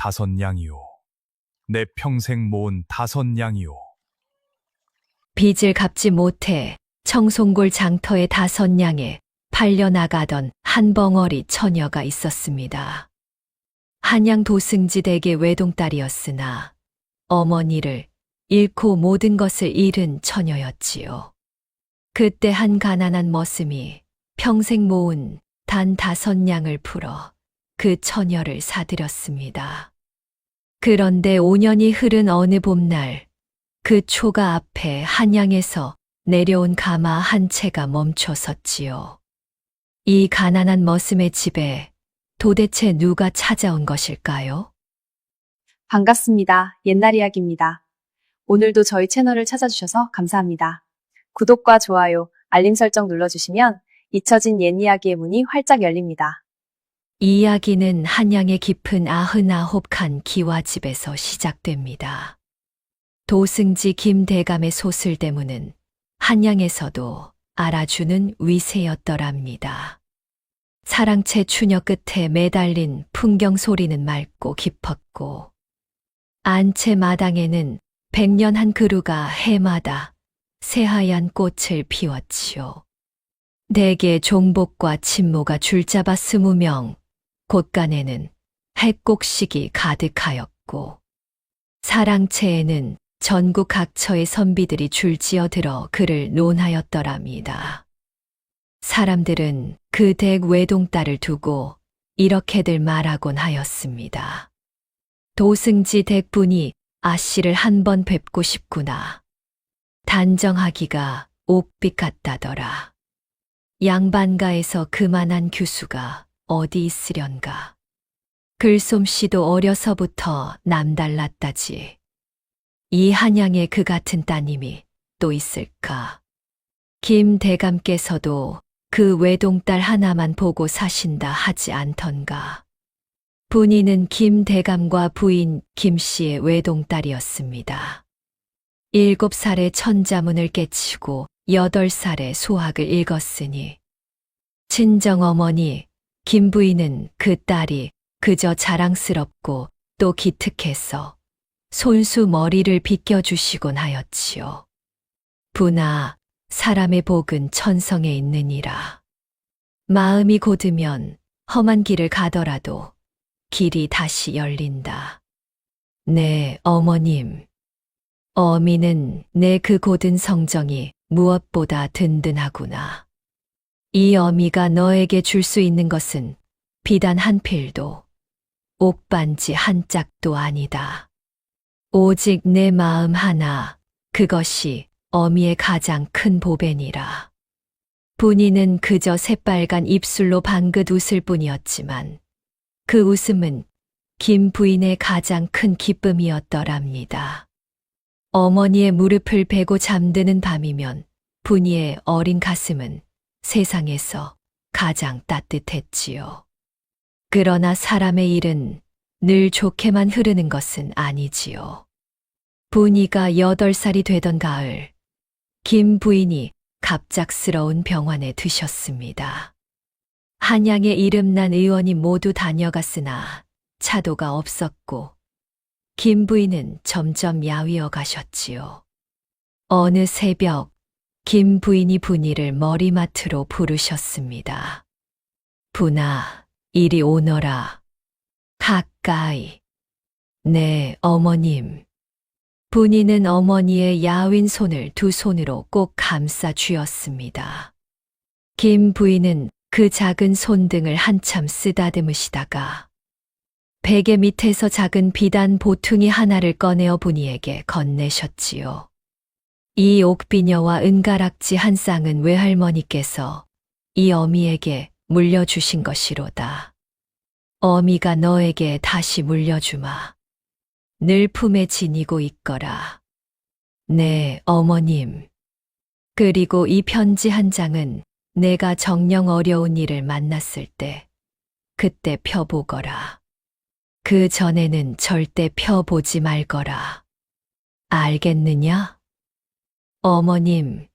5 양이오. 내 평생 모은 5 양이오. 빚을 갚지 못해 청송골 장터의 5 양에 팔려나가던 한 벙어리 처녀가 있었습니다. 한양 도승지 댁의 외동딸이었으나 어머니를 잃고 모든 것을 잃은 처녀였지요. 그때 한 가난한 머슴이 평생 모은 단 5 양을 풀어 그 처녀를 사들였습니다. 그런데 5년이 흐른 어느 봄날 그 초가 앞에 한양에서 내려온 가마 한 채가 멈춰 섰지요. 이 가난한 머슴의 집에 도대체 누가 찾아온 것일까요? 반갑습니다. 옛날 이야기입니다. 오늘도 저희 채널을 찾아주셔서 감사합니다. 구독과 좋아요, 알림 설정 눌러주시면 잊혀진 옛 이야기의 문이 활짝 열립니다. 이 이야기는 한양의 깊은 99칸 기와집에서 시작됩니다. 도승지 김대감의 소슬대문은 한양에서도 알아주는 위세였더랍니다. 사랑채 추녀 끝에 매달린 풍경 소리는 맑고 깊었고 안채 마당에는 100년 한 그루가 해마다 새하얀 꽃을 피웠지요. 대개 종복과 친모가 줄잡아 20명, 곳간에는 핵곡식이 가득하였고 사랑채에는 전국 각처의 선비들이 줄지어들어 그를 논하였더랍니다. 사람들은 그 댁 외동딸을 두고 이렇게들 말하곤 하였습니다. 도승지 댁분이 아씨를 한 번 뵙고 싶구나. 단정하기가 옥빛 같다더라. 양반가에서 그만한 규수가 어디 있으련가. 글솜씨도 어려서부터 남달랐다지. 이 한양에 그 같은 따님이 또 있을까. 김 대감께서도 그 외동딸 하나만 보고 사신다 하지 않던가. 분이는 김 대감과 부인 김 씨의 외동딸이었습니다. 7살에 천자문을 깨치고 8살에 소학을 읽었으니 친정어머니 김 부인은 그 딸이 그저 자랑스럽고 또 기특해서 손수 머리를 빗겨주시곤 하였지요. 부나 사람의 복은 천성에 있느니라. 마음이 곧으면 험한 길을 가더라도 길이 다시 열린다. 네, 어머님. 어미는 내 그 곧은 성정이 무엇보다 든든하구나. 이 어미가 너에게 줄 수 있는 것은 비단 한 필도, 옥반지 한 짝도 아니다. 오직 내 마음 하나, 그것이 어미의 가장 큰 보배니라. 분이는 그저 새빨간 입술로 방긋 웃을 뿐이었지만 그 웃음은 김 부인의 가장 큰 기쁨이었더랍니다. 어머니의 무릎을 베고 잠드는 밤이면 분이의 어린 가슴은 세상에서 가장 따뜻했지요. 그러나 사람의 일은 늘 좋게만 흐르는 것은 아니지요. 분이가 8살이 되던 가을, 김 부인이 갑작스러운 병환에 드셨습니다. 한양의 이름난 의원이 모두 다녀갔으나 차도가 없었고 김 부인은 점점 야위어 가셨지요. 어느 새벽 김 부인이 분이를 머리맡으로 부르셨습니다. 분아, 이리 오너라. 가까이. 네, 어머님. 분이는 어머니의 야윈 손을 2 손으로 꼭 감싸 쥐었습니다. 김 부인은 그 작은 손등을 한참 쓰다듬으시다가 베개 밑에서 작은 비단 보퉁이 하나를 꺼내어 분이에게 건네셨지요. 이 옥비녀와 은가락지 한 쌍은 외할머니께서 이 어미에게 물려주신 것이로다. 어미가 너에게 다시 물려주마. 늘 품에 지니고 있거라. 네, 어머님. 그리고 이 편지 한 장은 내가 정녕 어려운 일을 만났을 때 그때 펴보거라. 그 전에는 절대 펴보지 말거라. 알겠느냐? 어머님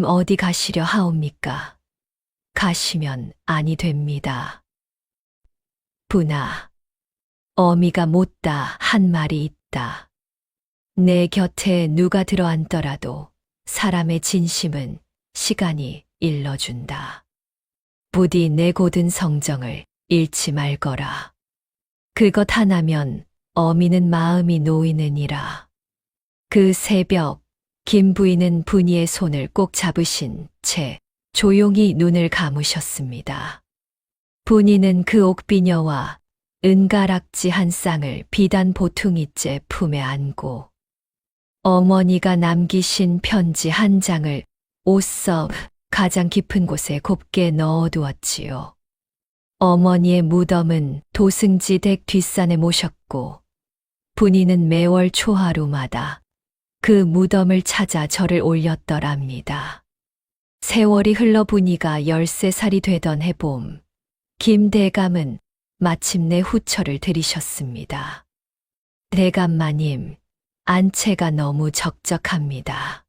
어디 가시려 하옵니까? 가시면 아니 됩니다. 분아, 어미가 못다 한 말이 있다. 내 곁에 누가 들어앉더라도 사람의 진심은 시간이 일러준다. 부디 내 고든 성정을 잃지 말거라. 그것 하나면 어미는 마음이 놓이느니라. 그 새벽 김 부인은 분이의 손을 꼭 잡으신 채 조용히 눈을 감으셨습니다. 분이는 그 옥비녀와 은가락지 한 쌍을 비단 보퉁이째 품에 안고 어머니가 남기신 편지 한 장을 옷석 가장 깊은 곳에 곱게 넣어두었지요. 어머니의 무덤은 도승지 댁 뒷산에 모셨고 분이는 매월 초하루마다 그 무덤을 찾아 절을 올렸더랍니다. 세월이 흘러 분이가 13살이 되던 해봄, 김대감은 마침내 후처를 들이셨습니다. 대감마님, 안채가 너무 적적합니다.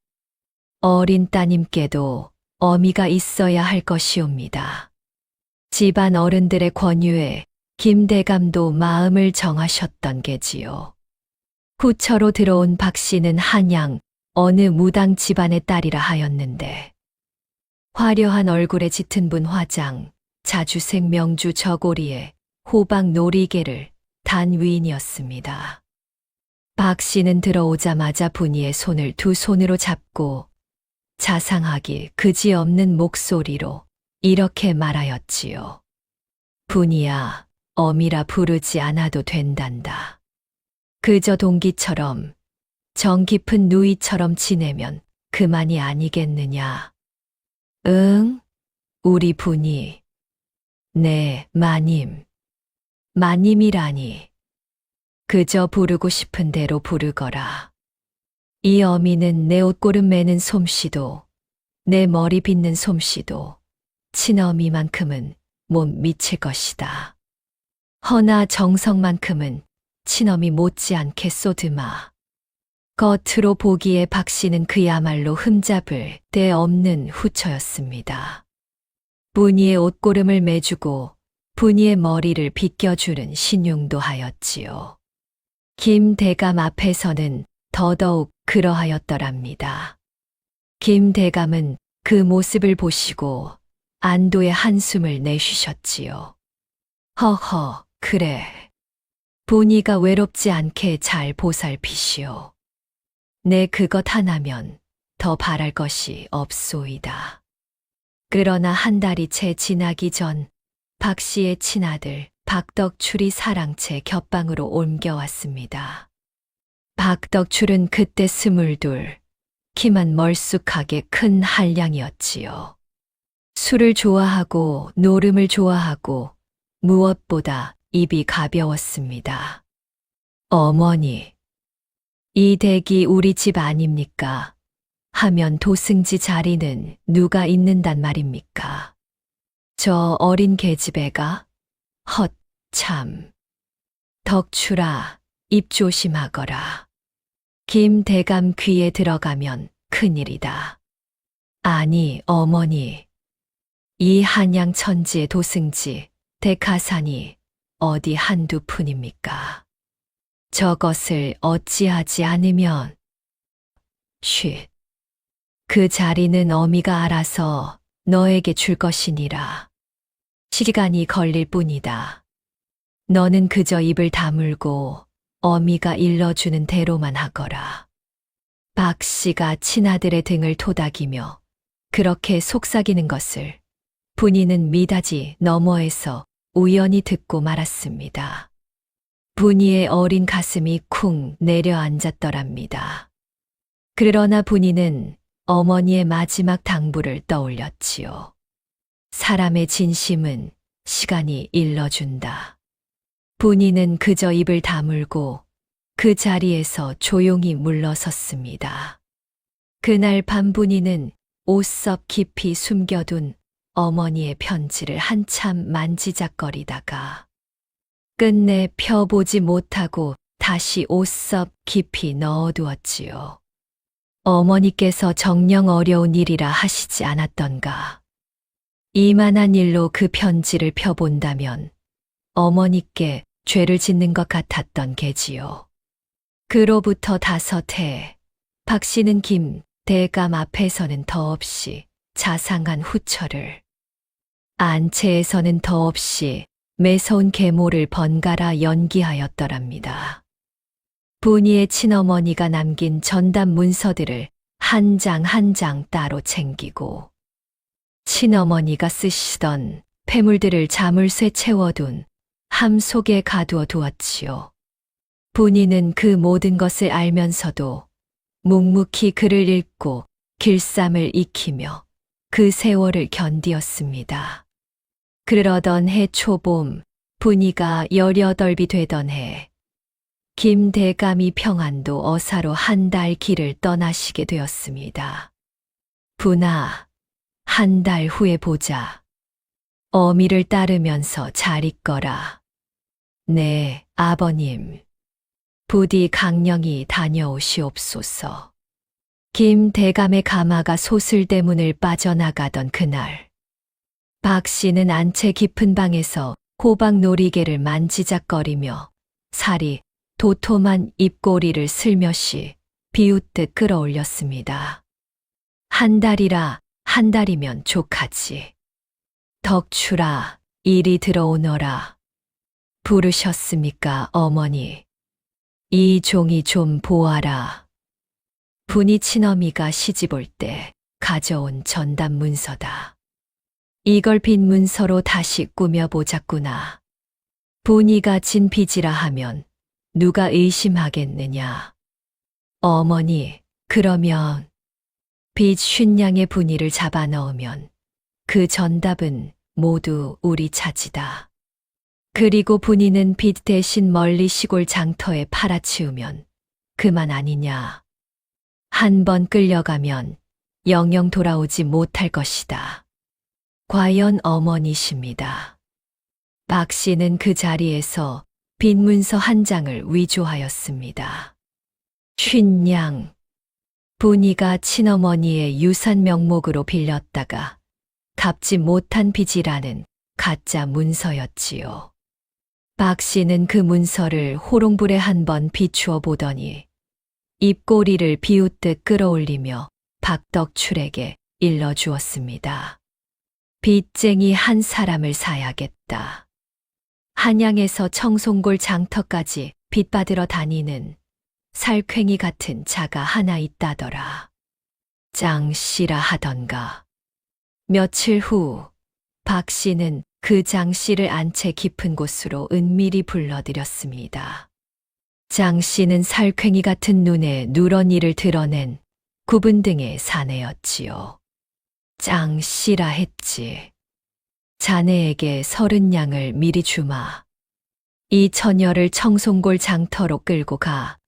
어린 따님께도 어미가 있어야 할 것이옵니다. 집안 어른들의 권유에 김대감도 마음을 정하셨던 게지요. 후처로 들어온 박 씨는 한양 어느 무당 집안의 딸이라 하였는데 화려한 얼굴에 짙은 분 화장, 자주색 명주 저고리에 호박 놀이개를 단 위인이었습니다. 박 씨는 들어오자마자 분이의 손을 두 손으로 잡고 자상하기 그지없는 목소리로 이렇게 말하였지요. 분이야, 어미라 부르지 않아도 된단다. 그저 동기처럼 정 깊은 누이처럼 지내면 그만이 아니겠느냐. 응, 우리 분이. 네, 마님. 마님이라니. 그저 부르고 싶은 대로 부르거라. 이 어미는 내 옷고름 매는 솜씨도, 내 머리 빗는 솜씨도 친어미만큼은 못 미칠 것이다. 허나 정성만큼은 친어미 못지않게 쏟으마. 겉으로 보기에 박 씨는 그야말로 흠잡을 데 없는 후처였습니다. 분이의 옷고름을 매주고 분이의 머리를 빗겨주는 신용도 하였지요. 김대감 앞에서는 더더욱 그러하였더랍니다. 김대감은 그 모습을 보시고 안도의 한숨을 내쉬셨지요. 허허, 그래. 분이가 외롭지 않게 잘 보살피시오. 내 그것 하나면 더 바랄 것이 없소이다. 그러나 한 달이 채 지나기 전 박 씨의 친아들 박덕출이 사랑채 곁방으로 옮겨왔습니다. 박덕출은 그때 22, 키만 멀쑥하게 큰 한량이었지요. 술을 좋아하고 노름을 좋아하고 무엇보다 입이 가벼웠습니다. 어머니, 이 댁이 우리 집 아닙니까? 하면 도승지 자리는 누가 있는단 말입니까? 저 어린 계집애가? 헛, 참. 덕출아, 입 조심하거라. 김대감 귀에 들어가면 큰일이다. 아니, 어머니. 이 한양 천지의 도승지, 대가산이 어디 한두 푼입니까? 저것을 어찌하지 않으면. 쉿. 그 자리는 어미가 알아서 너에게 줄 것이니라. 시간이 걸릴 뿐이다. 너는 그저 입을 다물고 어미가 일러주는 대로만 하거라. 박 씨가 친아들의 등을 토닥이며 그렇게 속삭이는 것을 분이는 미닫이 너머에서 우연히 듣고 말았습니다. 분이의 어린 가슴이 쿵 내려앉았더랍니다. 그러나 분이는 어머니의 마지막 당부를 떠올렸지요. 사람의 진심은 시간이 일러준다. 분이는 그저 입을 다물고 그 자리에서 조용히 물러섰습니다. 그날 밤 분이는 옷섭 깊이 숨겨둔 어머니의 편지를 한참 만지작거리다가 끝내 펴보지 못하고 다시 옷섭 깊이 넣어두었지요. 어머니께서 정녕 어려운 일이라 하시지 않았던가. 이만한 일로 그 편지를 펴본다면 어머니께 죄를 짓는 것 같았던 게지요. 그로부터 5해, 박 씨는 김 대감 앞에서는 더없이 자상한 후처를, 안채에서는 더없이 매서운 계모를 번갈아 연기하였더랍니다. 분이의 친어머니가 남긴 전담 문서들을 한 장 한 장 따로 챙기고, 친어머니가 쓰시던 폐물들을 자물쇠 채워둔 함 속에 가두어 두었지요. 분이는 그 모든 것을 알면서도 묵묵히 글을 읽고 길쌈을 익히며 그 세월을 견디었습니다. 그러던 해 초봄, 분이가 18이 되던 해, 김 대감이 평안도 어사로 한 달 길을 떠나시게 되었습니다. 분아, 한 달 후에 보자. 어미를 따르면서 잘 있거라. 네, 아버님. 부디 강령히 다녀오시옵소서. 김 대감의 가마가 소슬대문을 빠져나가던 그날, 박 씨는 안채 깊은 방에서 호박 놀이개를 만지작거리며 살이 도톰한 입꼬리를 슬며시 비웃듯 끌어올렸습니다. 한 달이라 한 달이면 족하지. 덕추라, 이리 들어오너라. 부르셨습니까, 어머니? 이 종이 좀 보아라. 분이 친어미가 시집 올 때 가져온 전담 문서다. 이걸 빈 문서로 다시 꾸며보자꾸나. 분이가 진 빚이라 하면 누가 의심하겠느냐. 어머니, 그러면 빚 50냥의 분이를 잡아 넣으면 그 전답은 모두 우리 차지다. 그리고 분이는 빚 대신 멀리 시골 장터에 팔아치우면 그만 아니냐. 한 번 끌려가면 영영 돌아오지 못할 것이다. 과연 어머니십니다. 박 씨는 그 자리에서 빈 문서 한 장을 위조하였습니다. 50냥. 분이가 친어머니의 유산 명목으로 빌렸다가 갚지 못한 빚이라는 가짜 문서였지요. 박 씨는 그 문서를 호롱불에 한번 비추어 보더니 입꼬리를 비웃듯 끌어올리며 박덕출에게 일러주었습니다. 빚쟁이 한 사람을 사야겠다. 한양에서 청송골 장터까지 빚 받으러 다니는 살쾡이 같은 자가 하나 있다더라. 장씨라 하던가. 며칠 후 박 씨는 그 장씨를 안채 깊은 곳으로 은밀히 불러들였습니다. 장씨는 살쾡이 같은 눈에 누런 이를 드러낸 구분등의 사내였지요. 장씨라 했지. 자네에게 30냥을 미리 주마. 이 처녀를 청송골 장터로 끌고 가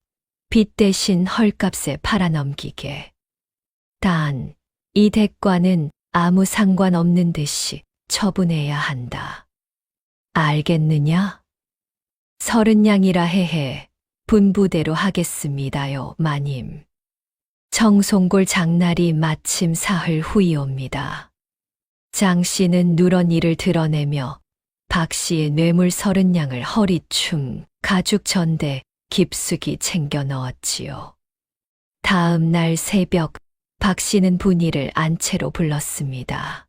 빚 대신 헐값에 팔아넘기게. 단, 이 대가는 아무 상관없는 듯이 처분해야 한다. 알겠느냐? 30냥이라 해해 분부대로 하겠습니다요, 마님. 청송골 장날이 마침 사흘 후이옵니다. 장 씨는 누런 이를 드러내며 박 씨의 뇌물 30냥을 허리춤 가죽 전대 깊숙이 챙겨 넣었지요. 다음 날 새벽 박 씨는 분이를 안채로 불렀습니다.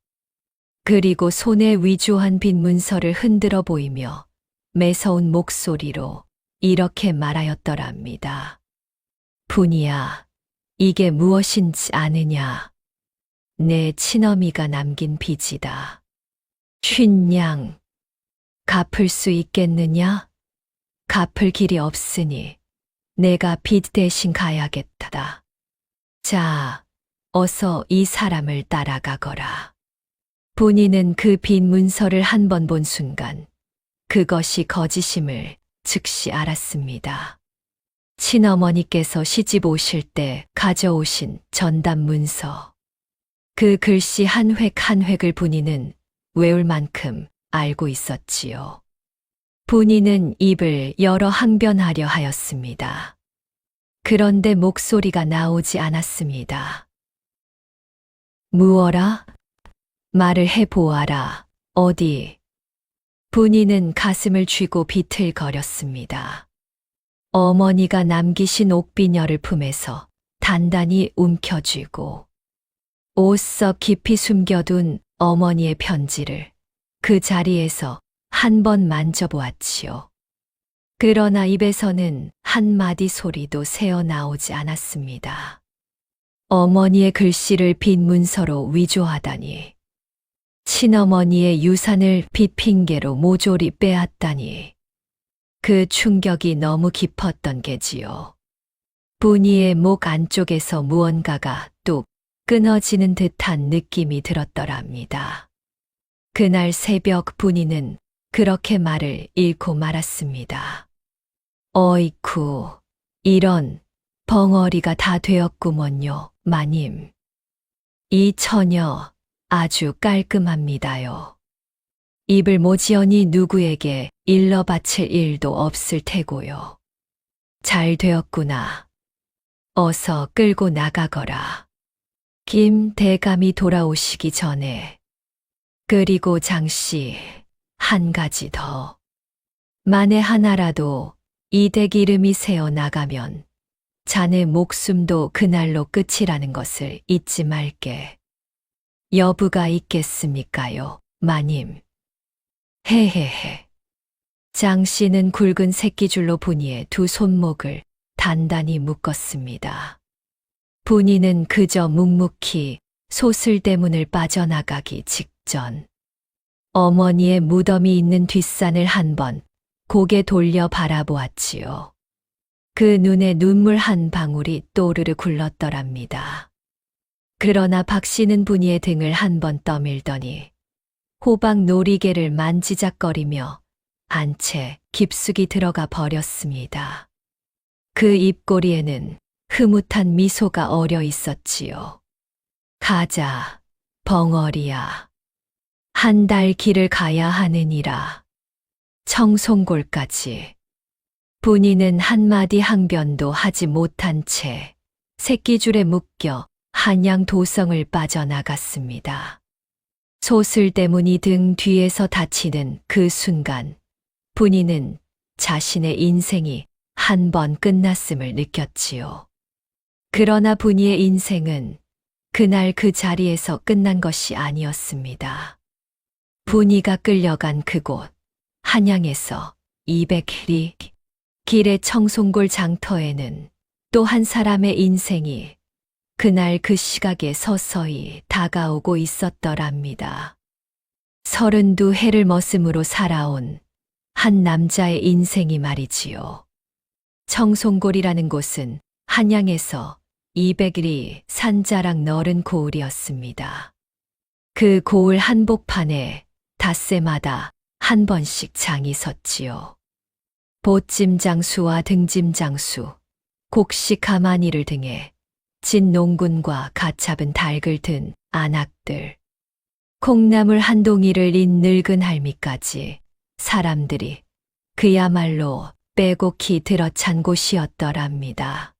그리고 손에 위조한 빈 문서를 흔들어 보이며 매서운 목소리로 이렇게 말하였더랍니다. 분이야, 이게 무엇인지 아느냐? 내 친어미가 남긴 빚이다. 50냥. 갚을 수 있겠느냐? 갚을 길이 없으니 내가 빚 대신 가야겠다. 자, 어서 이 사람을 따라가거라. 분이는 그 빈 문서를 한 번 본 순간 그것이 거짓임을 즉시 알았습니다. 친어머니께서 시집 오실 때 가져오신 전담 문서. 그 글씨 한 획 한 획을 분이는 외울 만큼 알고 있었지요. 분이는 입을 열어 항변하려 하였습니다. 그런데 목소리가 나오지 않았습니다. 무어라? 말을 해보아라. 어디? 분이는 가슴을 쥐고 비틀거렸습니다. 어머니가 남기신 옥비녀를 품에서 단단히 움켜쥐고 옷속 깊이 숨겨둔 어머니의 편지를 그 자리에서 한 번 만져보았지요. 그러나 입에서는 한마디 소리도 새어나오지 않았습니다. 어머니의 글씨를 빈 문서로 위조하다니, 친어머니의 유산을 빚 핑계로 모조리 빼앗다니, 그 충격이 너무 깊었던 게지요. 분이의 목 안쪽에서 무언가가 뚝 끊어지는 듯한 느낌이 들었더랍니다. 그날 새벽 분이는 그렇게 말을 잃고 말았습니다. 어이쿠, 이런 벙어리가 다 되었구먼요, 마님. 이 처녀 아주 깔끔합니다요. 입을 모지언이 누구에게 일러 바칠 일도 없을 테고요. 잘 되었구나. 어서 끌고 나가거라. 김 대감이 돌아오시기 전에. 그리고 장씨, 한 가지 더. 만에 하나라도 이댁 이름이 새어 나가면 자네 목숨도 그날로 끝이라는 것을 잊지 말게. 여부가 있겠습니까요, 마님? 헤헤헤. 장씨는 굵은 새끼줄로 분이의 두 손목을 단단히 묶었습니다. 분이는 그저 묵묵히 소슬대문을 빠져나가기 직전 어머니의 무덤이 있는 뒷산을 한번 고개 돌려 바라보았지요. 그 눈에 눈물 한 방울이 또르르 굴렀더랍니다. 그러나 박씨는 분이의 등을 한번 떠밀더니 호박 놀이개를 만지작거리며 안채 깊숙이 들어가 버렸습니다. 그 입꼬리에는 흐뭇한 미소가 어려 있었지요. 가자, 벙어리야. 한 달 길을 가야 하느니라. 청송골까지. 분이는 한마디 항변도 하지 못한 채 새끼줄에 묶여 한양 도성을 빠져나갔습니다. 소슬대문이 등 뒤에서 닫히는 그 순간 분이는 자신의 인생이 한 번 끝났음을 느꼈지요. 그러나 분이의 인생은 그날 그 자리에서 끝난 것이 아니었습니다. 분이가 끌려간 그곳, 한양에서 200리 길의 청송골 장터에는 또 한 사람의 인생이 그날 그 시각에 서서히 다가오고 있었더랍니다. 32해를 머슴으로 살아온 한 남자의 인생이 말이지요. 청송골이라는 곳은 한양에서 200리 산자락 넓은 고을이었습니다. 그 고을 한복판에 닷새마다 한 번씩 장이 섰지요. 보찜장수와 등짐장수, 곡식 가마니를 등에 진 농군과 가차은 닭을 든 안악들, 콩나물 한 동이를 인 늙은 할미까지 사람들이 그야말로 빼곡히 들어찬 곳이었더랍니다.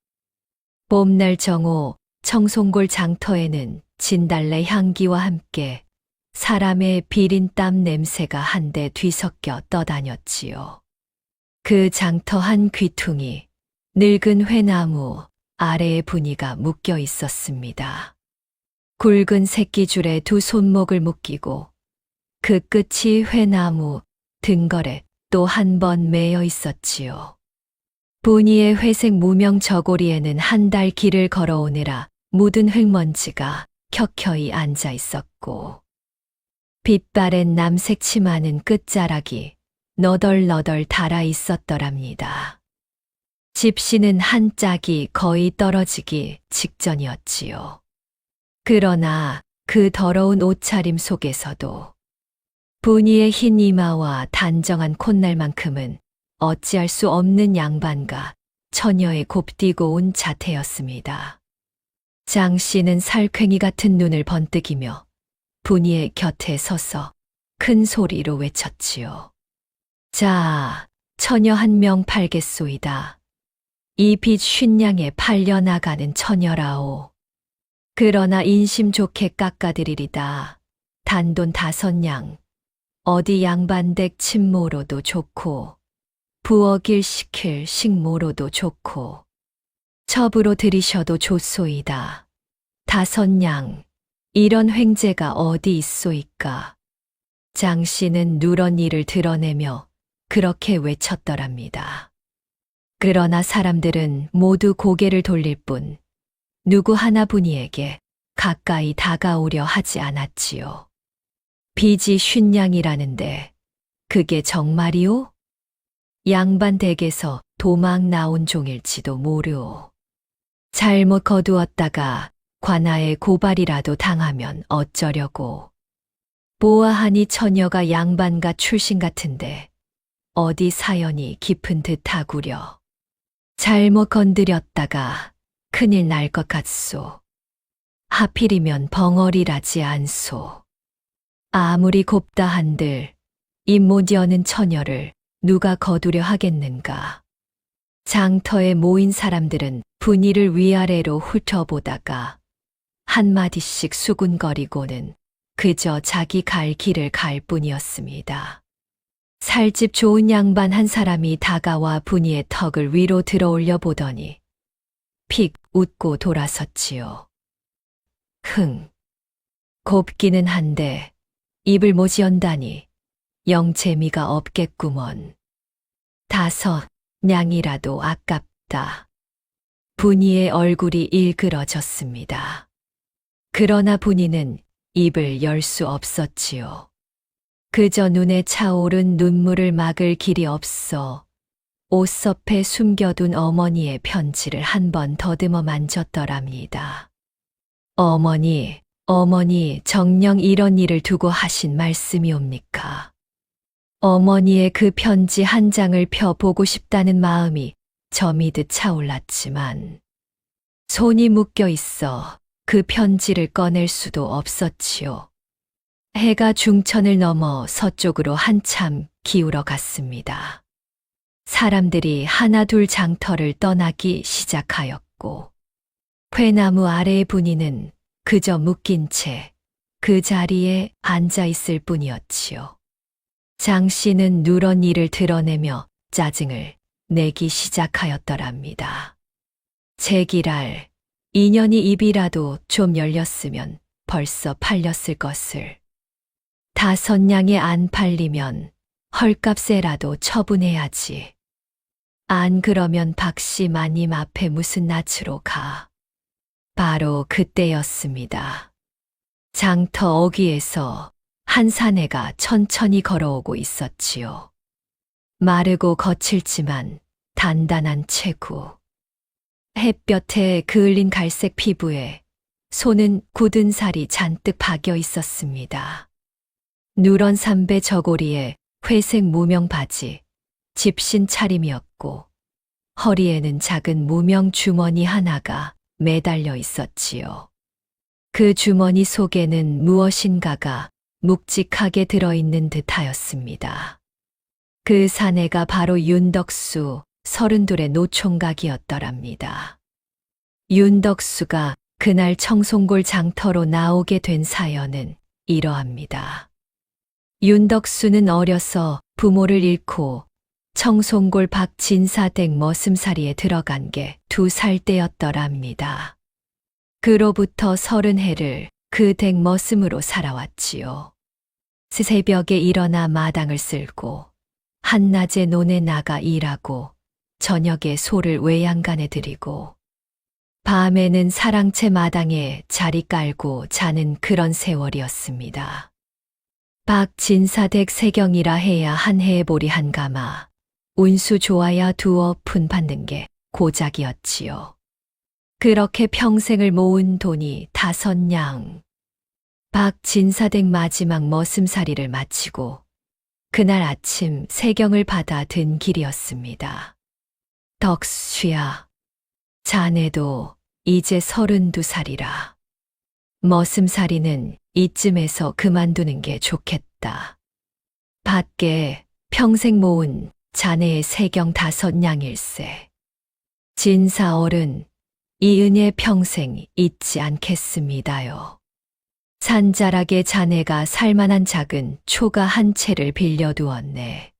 봄날 정오 청송골 장터에는 진달래 향기와 함께 사람의 비린 땀 냄새가 한데 뒤섞여 떠다녔지요. 그 장터 한 귀퉁이 늙은 회나무 아래에 분이가 묶여 있었습니다. 굵은 새끼줄에 두 손목을 묶이고 그 끝이 회나무 등걸에 또 한 번 매여 있었지요. 분이의 회색 무명 저고리에는 한 달 길을 걸어오느라 묻은 흙먼지가 켜켜이 앉아 있었고 빛바랜 남색 치마는 끝자락이 너덜너덜 달아 있었더랍니다. 집시는 한 짝이 거의 떨어지기 직전이었지요. 그러나 그 더러운 옷차림 속에서도 분이의 흰 이마와 단정한 콧날만큼은 어찌할 수 없는 양반과 처녀의 곱디고 온 자태였습니다. 장씨는 살쾡이 같은 눈을 번뜩이며 분이의 곁에 서서 큰 소리로 외쳤지요. 자, 처녀 한 명 팔겠소이다. 이 빚 50냥에 팔려나가는 처녀라오. 그러나 인심 좋게 깎아드리리다. 단돈 5냥. 어디 양반댁 친모로도 좋고 부엌일 시킬 식모로도 좋고 첩으로 들이셔도 좋소이다. 다섯냥 이런 횡재가 어디 있소이까. 장씨는 누런 일을 드러내며 그렇게 외쳤더랍니다. 그러나 사람들은 모두 고개를 돌릴 뿐 누구 하나분이에게 가까이 다가오려 하지 않았지요. 빚이 50냥이라는데 그게 정말이오? 양반 댁에서 도망 나온 종일지도 모르오. 잘못 거두었다가 관아에 고발이라도 당하면 어쩌려고. 보아하니 처녀가 양반가 출신 같은데 어디 사연이 깊은 듯하구려. 잘못 건드렸다가 큰일 날 것 같소. 하필이면 벙어리라지 않소. 아무리 곱다 한들 이 못 여는 처녀를 누가 거두려 하겠는가. 장터에 모인 사람들은 분위를 위아래로 훑어보다가 한마디씩 수군거리고는 그저 자기 갈 길을 갈 뿐이었습니다. 살집 좋은 양반 한 사람이 다가와 분이의 턱을 위로 들어올려 보더니 픽 웃고 돌아섰지요. 곱기는 한데 입을 못 연다니 영 재미가 없겠구먼. 다섯 냥이라도 아깝다. 분이의 얼굴이 일그러졌습니다. 그러나 분이는 입을 열 수 없었지요. 그저 눈에 차오른 눈물을 막을 길이 없어 옷섭에 숨겨둔 어머니의 편지를 한 번 더듬어 만졌더랍니다. 어머니, 정녕 이런 일을 두고 하신 말씀이옵니까? 어머니의 그 편지 한 장을 펴보고 싶다는 마음이 저미듯 차올랐지만 손이 묶여 있어 그 편지를 꺼낼 수도 없었지요. 해가 중천을 넘어 서쪽으로 한참 기울어 갔습니다. 사람들이 하나둘 장터를 떠나기 시작하였고 회나무 아래의 분이는 그저 묶인 채 그 자리에 앉아 있을 뿐이었지요. 장씨는 누런 일을 드러내며 짜증을 내기 시작하였더랍니다. 제기랄, 인연이 입이라도 좀 열렸으면 벌써 팔렸을 것을. 다섯냥에 안 팔리면 헐값에라도 처분해야지. 안 그러면 박씨 마님 앞에 무슨 낯으로 가. 바로 그때였습니다. 장터 어귀에서 한 사내가 천천히 걸어오고 있었지요. 마르고 거칠지만 단단한 체구. 햇볕에 그을린 갈색 피부에 손은 굳은 살이 잔뜩 박여 있었습니다. 누런 삼배 저고리에 회색 무명 바지, 집신 차림이었고 허리에는 작은 무명 주머니 하나가 매달려 있었지요. 그 주머니 속에는 무엇인가가 묵직하게 들어있는 듯하였습니다. 그 사내가 바로 윤덕수 32의 노총각이었더랍니다. 윤덕수가 그날 청송골 장터로 나오게 된 사연은 이러합니다. 윤덕수는 어려서 부모를 잃고 청송골 박진사댁 머슴살이에 들어간 게 2살 때였더랍니다. 그로부터 30해를 그 댁 머슴으로 살아왔지요. 새벽에 일어나 마당을 쓸고 한낮에 논에 나가 일하고 저녁에 소를 외양간에 들이고 밤에는 사랑채 마당에 자리 깔고 자는 그런 세월이었습니다. 박진사댁 세경이라 해야 한 해에 보리 한 가마, 운수 좋아야 2억 푼 받는 게 고작이었지요. 그렇게 평생을 모은 돈이 5냥. 박진사댁 마지막 머슴살이를 마치고 그날 아침 세경을 받아 든 길이었습니다. 덕수야, 자네도 이제 32살이라. 머슴살이는 이쯤에서 그만두는 게 좋겠다. 밖에 평생 모은 자네의 세경 5냥일세. 진사 어른, 이 은혜 평생 잊지 않겠습니다요. 산자락에 자네가 살만한 작은 초가 한 채를 빌려두었네.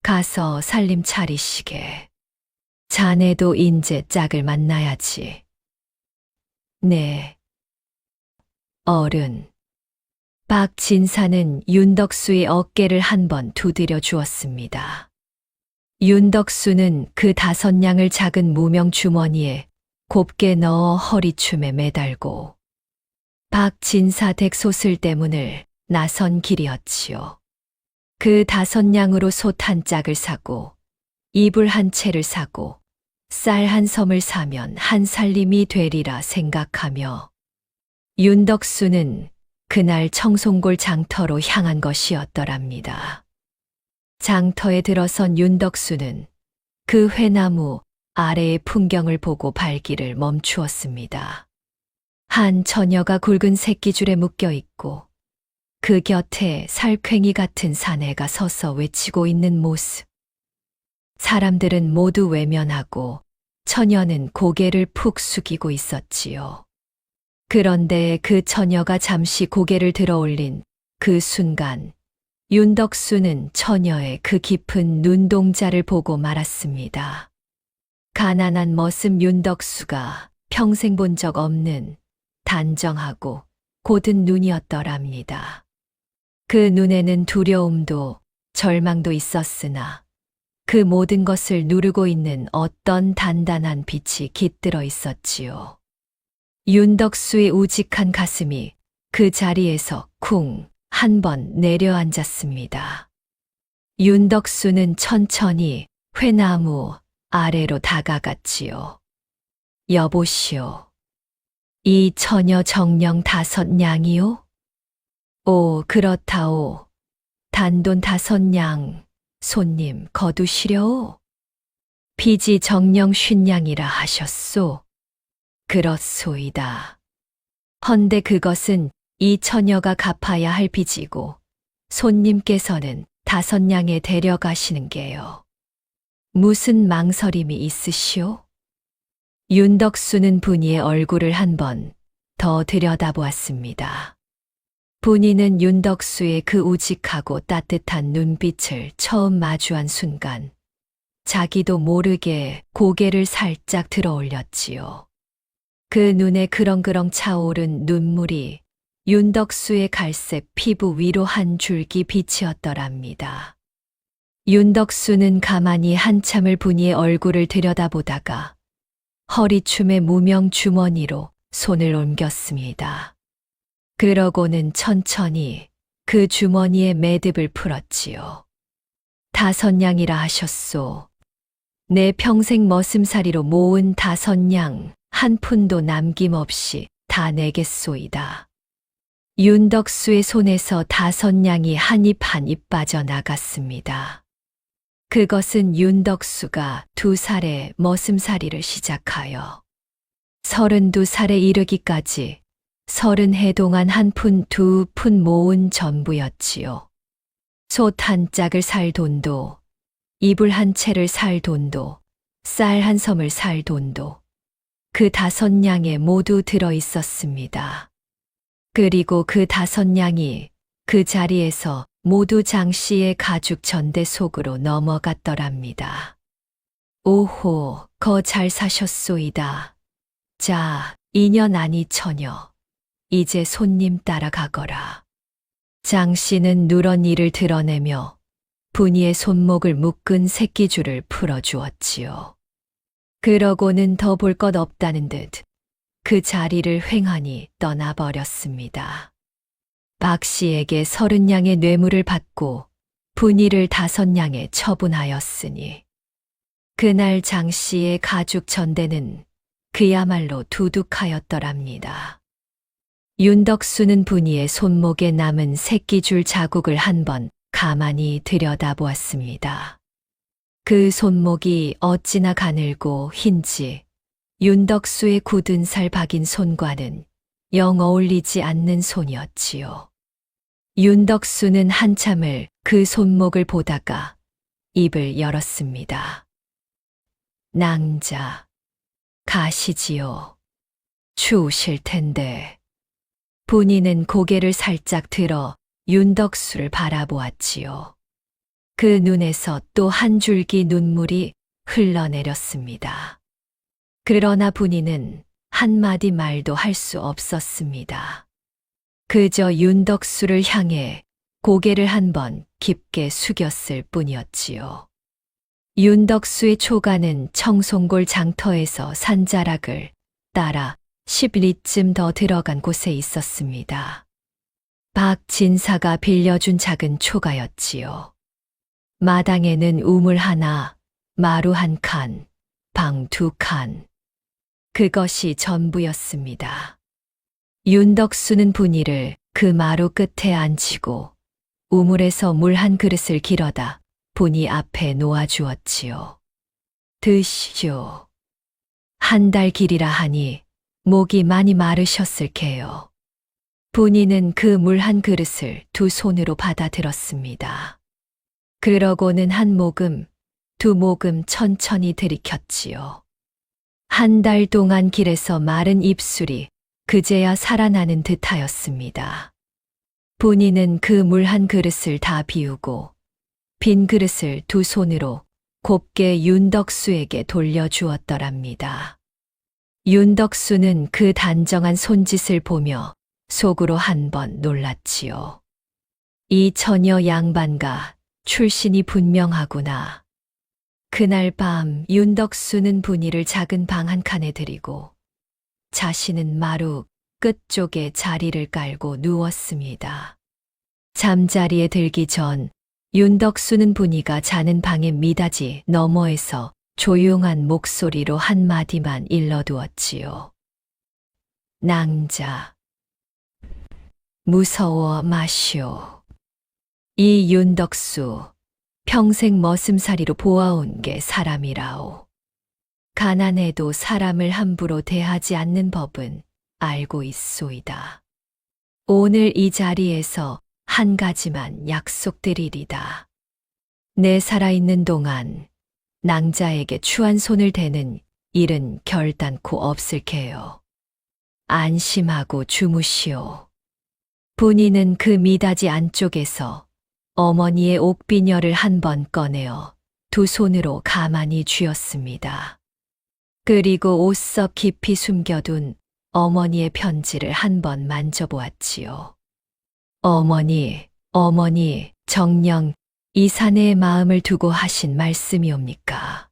가서 살림 차리시게. 자네도 인제 짝을 만나야지. 네. 어른. 박진사는 윤덕수의 어깨를 한 번 두드려 주었습니다. 윤덕수는 그 5냥을 작은 무명 주머니에 곱게 넣어 허리춤에 매달고 박진사 댁소슬 대문을 나선 길이었지요. 그 5냥으로 솥 한 짝을 사고 이불 한 채를 사고 쌀 한 섬을 사면 한 살림이 되리라 생각하며 윤덕수는 그날 청송골 장터로 향한 것이었더랍니다. 장터에 들어선 윤덕수는 그 회나무 아래의 풍경을 보고 발길을 멈추었습니다. 한 처녀가 굵은 새끼줄에 묶여 있고 그 곁에 살쾡이 같은 사내가 서서 외치고 있는 모습. 사람들은 모두 외면하고 처녀는 고개를 푹 숙이고 있었지요. 그런데 그 처녀가 잠시 고개를 들어 올린 그 순간 윤덕수는 처녀의 그 깊은 눈동자를 보고 말았습니다. 가난한 머슴 윤덕수가 평생 본 적 없는 단정하고 고든 눈이었더랍니다. 그 눈에는 두려움도 절망도 있었으나 그 모든 것을 누르고 있는 어떤 단단한 빛이 깃들어 있었지요. 윤덕수의 우직한 가슴이 그 자리에서 쿵 한 번 내려앉았습니다. 윤덕수는 천천히 회나무 아래로 다가갔지요. 여보시오. 이 처녀 정령 5냥이요? 오, 그렇다오. 단돈 5냥, 손님 거두시려오? 빚이 정령 50냥이라 하셨소. 그렇소이다. 헌데 그것은 이 처녀가 갚아야 할 빚이고 손님께서는 5냥에 데려가시는 게요. 무슨 망설임이 있으시오? 윤덕수는 분이의 얼굴을 한 번 더 들여다보았습니다. 분이는 윤덕수의 그 우직하고 따뜻한 눈빛을 처음 마주한 순간 자기도 모르게 고개를 살짝 들어 올렸지요. 그 눈에 그렁그렁 차오른 눈물이 윤덕수의 갈색 피부 위로 한 줄기 빛이었더랍니다. 윤덕수는 가만히 한참을 분이의 얼굴을 들여다보다가 허리춤의 무명 주머니로 손을 옮겼습니다. 그러고는 천천히 그 주머니에 매듭을 풀었지요. 5냥이라 하셨소. 내 평생 머슴살이로 모은 5냥 한 푼도 남김없이 다 내겠소이다. 윤덕수의 손에서 5냥이 한 입 한 입 빠져나갔습니다. 그것은 윤덕수가 2살에 머슴살이를 시작하여 32살에 이르기까지 30해 동안 한 푼, 2푼 모은 전부였지요. 솥 한 짝을 살 돈도, 이불 한 채를 살 돈도, 쌀 한 섬을 살 돈도 그 5냥에 모두 들어 있었습니다. 그리고 그 5냥이 그 자리에서 모두 장 씨의 가죽 전대 속으로 넘어갔더랍니다. 오호, 거 잘 사셨소이다. 자, 이년 아니 처녀. 이제 손님 따라가거라. 장 씨는 누런 이를 드러내며 분이의 손목을 묶은 새끼줄을 풀어주었지요. 그러고는 더 볼 것 없다는 듯 그 자리를 횡하니 떠나버렸습니다. 박 씨에게 30냥의 뇌물을 받고 분이를 5냥에 처분하였으니 그날 장 씨의 가죽 전대는 그야말로 두둑하였더랍니다. 윤덕수는 분이의 손목에 남은 새끼줄 자국을 한 번 가만히 들여다보았습니다. 그 손목이 어찌나 가늘고 흰지 윤덕수의 굳은 살 박인 손과는 영 어울리지 않는 손이었지요. 윤덕수는 한참을 그 손목을 보다가 입을 열었습니다. 낭자, 가시지요. 추우실 텐데. 분이는 고개를 살짝 들어 윤덕수를 바라보았지요. 그 눈에서 또 한 줄기 눈물이 흘러내렸습니다. 그러나 분이는 한마디 말도 할 수 없었습니다. 그저 윤덕수를 향해 고개를 한번 깊게 숙였을 뿐이었지요. 윤덕수의 초가는 청송골 장터에서 산자락을 따라 10리쯤 더 들어간 곳에 있었습니다. 박진사가 빌려준 작은 초가였지요. 마당에는 우물 하나, 마루 한 칸, 방 2칸. 그것이 전부였습니다. 윤덕수는 분이를 그 마루 끝에 앉히고 우물에서 물 한 그릇을 길어다 분이 앞에 놓아주었지요. 드시오. 한 달 길이라 하니 목이 많이 마르셨을게요. 분이는 그 물 한 그릇을 두 손으로 받아들었습니다. 그러고는 한 모금, 두 모금 천천히 들이켰지요. 한 달 동안 길에서 마른 입술이 그제야 살아나는 듯하였습니다. 분이는 그 물 한 그릇을 다 비우고 빈 그릇을 두 손으로 곱게 윤덕수에게 돌려주었더랍니다. 윤덕수는 그 단정한 손짓을 보며 속으로 한번 놀랐지요. 이 처녀 양반가 출신이 분명하구나. 그날 밤 윤덕수는 분이를 작은 방 한 칸에 들이고 자신은 마루 끝쪽에 자리를 깔고 누웠습니다. 잠자리에 들기 전 윤덕수는 분이가 자는 방의 미닫이 너머에서 조용한 목소리로 한마디만 일러두었지요. 낭자. 무서워 마시오. 이 윤덕수 평생 머슴살이로 보아온 게 사람이라오. 가난해도 사람을 함부로 대하지 않는 법은 알고 있소이다. 오늘 이 자리에서 한 가지만 약속드리리다. 내 살아있는 동안 낭자에게 추한 손을 대는 일은 결단코 없을게요. 안심하고 주무시오. 분이는 그 미닫이 안쪽에서 어머니의 옥비녀를 한 번 꺼내어 두 손으로 가만히 쥐었습니다. 그리고 옷속 깊이 숨겨둔 어머니의 편지를 한 번 만져보았지요. 어머니, 어머니, 정녕 이 사내의 마음을 두고 하신 말씀이옵니까?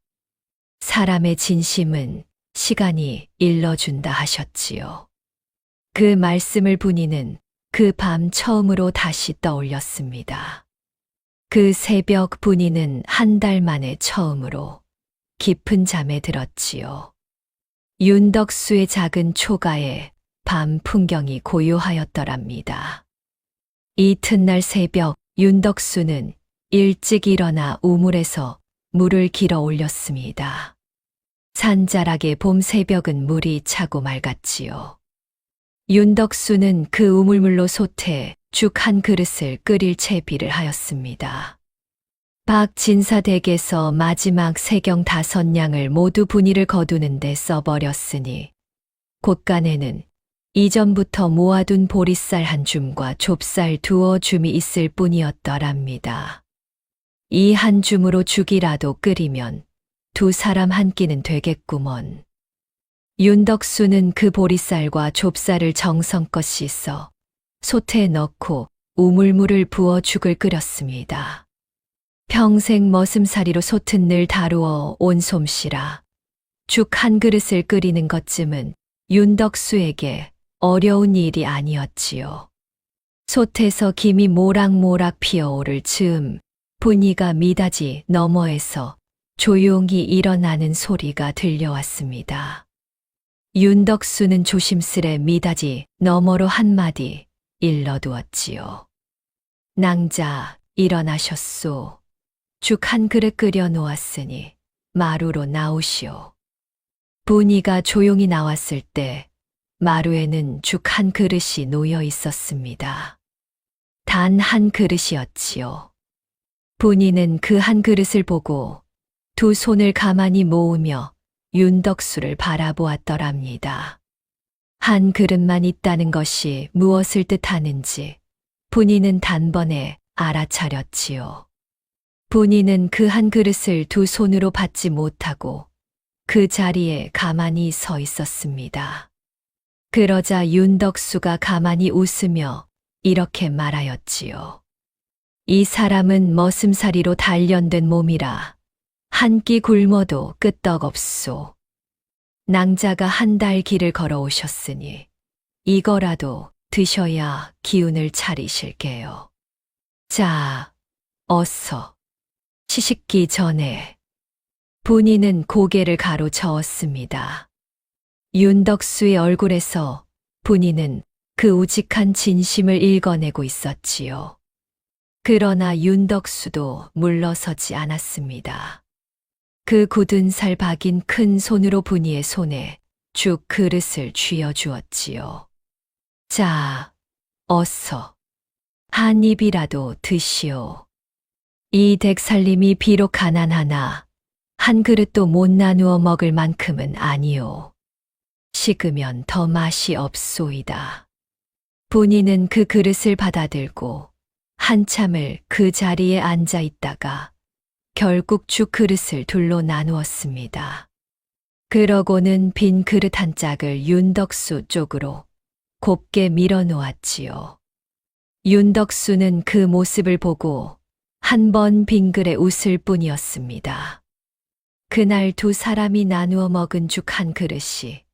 사람의 진심은 시간이 일러준다 하셨지요. 그 말씀을 분이는 그 밤 처음으로 다시 떠올렸습니다. 그 새벽 분이는 한 달 만에 처음으로 깊은 잠에 들었지요. 윤덕수의 작은 초가에 밤 풍경이 고요하였더랍니다. 이튿날 새벽 윤덕수는 일찍 일어나 우물에서 물을 길어 올렸습니다. 산자락의 봄 새벽은 물이 차고 맑았지요. 윤덕수는 그 우물물로 솥에 죽 한 그릇을 끓일 채비를 하였습니다. 박진사 댁에서 마지막 세경 5냥을 모두 분이를 거두는데 써버렸으니 곳간에는 이전부터 모아둔 보리쌀 한 줌과 좁쌀 2줌이 있을 뿐이었더랍니다. 이 한 줌으로 죽이라도 끓이면 두 사람 한 끼는 되겠구먼. 윤덕수는 그 보리쌀과 좁쌀을 정성껏 씻어 솥에 넣고 우물물을 부어 죽을 끓였습니다. 평생 머슴살이로 솥은 늘 다루어 온 솜씨라 죽 한 그릇을 끓이는 것쯤은 윤덕수에게 어려운 일이 아니었지요. 솥에서 김이 모락모락 피어오를 즈음 분이가 미닫이 너머에서 조용히 일어나는 소리가 들려왔습니다. 윤덕수는 조심스레 미닫이 너머로 한마디 일러두었지요. 낭자 일어나셨소. 죽 한 그릇 끓여 놓았으니 마루로 나오시오. 분이가 조용히 나왔을 때 마루에는 죽 한 그릇이 놓여 있었습니다. 단 한 그릇이었지요. 분이는 그 한 그릇을 보고 두 손을 가만히 모으며 윤덕수를 바라보았더랍니다. 한 그릇만 있다는 것이 무엇을 뜻하는지 분이는 단번에 알아차렸지요. 분이는 그 한 그릇을 두 손으로 받지 못하고 그 자리에 가만히 서 있었습니다. 그러자 윤덕수가 가만히 웃으며 이렇게 말하였지요. 이 사람은 머슴살이로 단련된 몸이라 한 끼 굶어도 끄떡없소. 낭자가 한 달 길을 걸어오셨으니 이거라도 드셔야 기운을 차리실게요. 자, 어서. 시식기 전에 분이는 고개를 가로저었습니다. 윤덕수의 얼굴에서 분이는 그 우직한 진심을 읽어내고 있었지요. 그러나 윤덕수도 물러서지 않았습니다. 그 굳은 살 박인 큰 손으로 분이의 손에 죽 그릇을 쥐어주었지요. 자, 어서 한 입이라도 드시오. 이 댁살림이 비록 가난하나 한 그릇도 못 나누어 먹을 만큼은 아니오. 식으면 더 맛이 없소이다. 분이는 그 그릇을 받아들고 한참을 그 자리에 앉아 있다가 결국 죽 그릇을 둘로 나누었습니다. 그러고는 빈 그릇 한 짝을 윤덕수 쪽으로 곱게 밀어 놓았지요. 윤덕수는 그 모습을 보고 한 번 빙그레 웃을 뿐이었습니다. 그날 두 사람이 나누어 먹은 죽 한 그릇이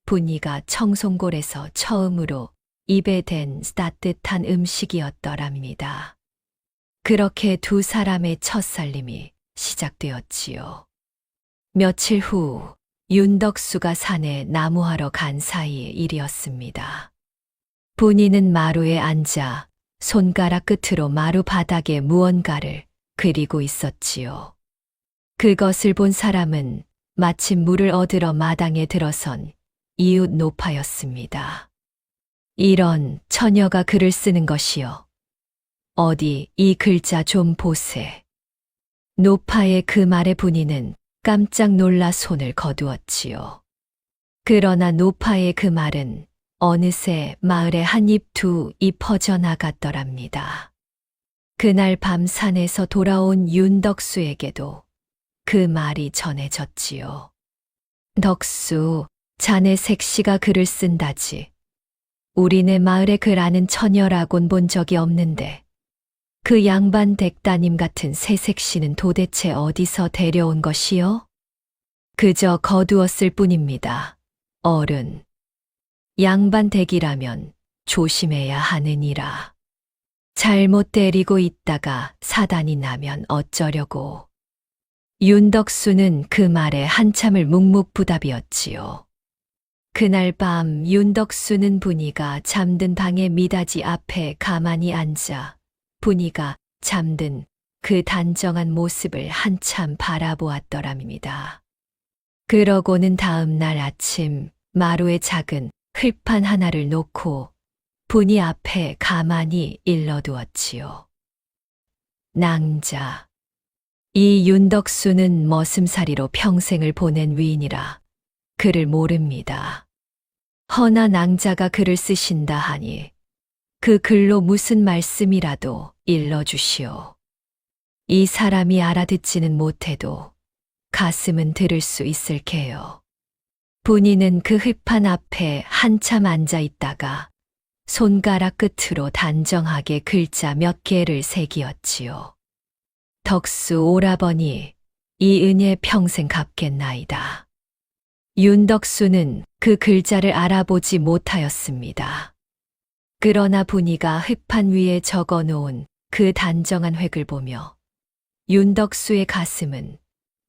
분이가 청송골에서 처음으로 입에 댄 따뜻한 음식이었더랍니다. 그렇게 두 사람의 첫살림이 시작되었지요. 며칠 후 윤덕수가 산에 나무하러 간 사이의 일이었습니다. 분이는 마루에 앉아 손가락 끝으로 마루 바닥에 무언가를 그리고 있었지요. 그것을 본 사람은 마침 물을 얻으러 마당에 들어선 이웃 노파였습니다. 이런 처녀가 글을 쓰는 것이요. 어디 이 글자 좀 보세. 노파의 그 말에 분이는 깜짝 놀라 손을 거두었지요. 그러나 노파의 그 말은 어느새 마을에 한 입 두 입 퍼져나갔더랍니다. 그날 밤 산에서 돌아온 윤덕수에게도 그 말이 전해졌지요. 덕수, 자네 색시가 글을 쓴다지. 우리네 마을에 글 아는 처녀라곤 본 적이 없는데 그 양반 댁따님 같은 새색시는 도대체 어디서 데려온 것이요? 그저 거두었을 뿐입니다. 어른. 양반 댁이라면 조심해야 하느니라. 잘못 데리고 있다가 사단이 나면 어쩌려고. 윤덕수는 그 말에 한참을 묵묵부답이었지요. 그날 밤 윤덕수는 분이가 잠든 방의 미닫이 앞에 가만히 앉아 분이가 잠든 그 단정한 모습을 한참 바라보았더랍니다. 그러고는 다음 날 아침 마루에 작은 흙판 하나를 놓고 분이 앞에 가만히 일러두었지요. 낭자. 이 윤덕수는 머슴살이로 평생을 보낸 위인이라 그를 모릅니다. 허나 낭자가 글을 쓰신다 하니 그 글로 무슨 말씀이라도 일러주시오. 이 사람이 알아듣지는 못해도 가슴은 들을 수 있을게요. 분이는 그 흙판 앞에 한참 앉아 있다가 손가락 끝으로 단정하게 글자 몇 개를 새기었지요. 덕수 오라버니, 이 은혜 평생 갚겠나이다. 윤덕수는 그 글자를 알아보지 못하였습니다. 그러나 분이가 흙판 위에 적어 놓은 그 단정한 획을 보며 윤덕수의 가슴은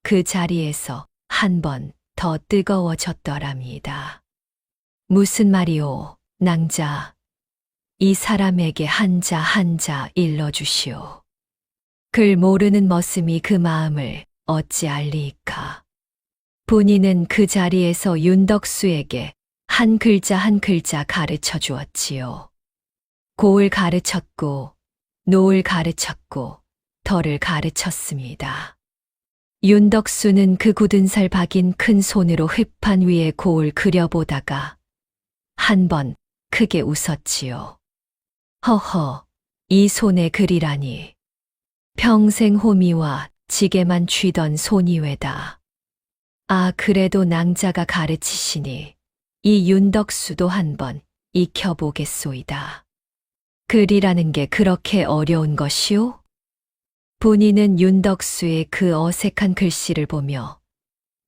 그 자리에서 한 번 더 뜨거워졌더랍니다. 무슨 말이오, 낭자. 이 사람에게 한자 한자 일러주시오. 글 모르는 머슴이 그 마음을 어찌 알리이까. 분이는 그 자리에서 윤덕수에게 한 글자 한 글자 가르쳐 주었지요. 고을 가르쳤고, 노을 가르쳤고, 덜을 가르쳤습니다. 윤덕수는 그 굳은 살 박인 큰 손으로 흙판 위에 고을 그려보다가 한 번 크게 웃었지요. 허허, 이 손에 글이라니. 평생 호미와 지게만 쥐던 손이 왜다. 아, 그래도 낭자가 가르치시니 이 윤덕수도 한번 익혀보겠소이다. 글이라는 게 그렇게 어려운 것이오? 본인은 윤덕수의 그 어색한 글씨를 보며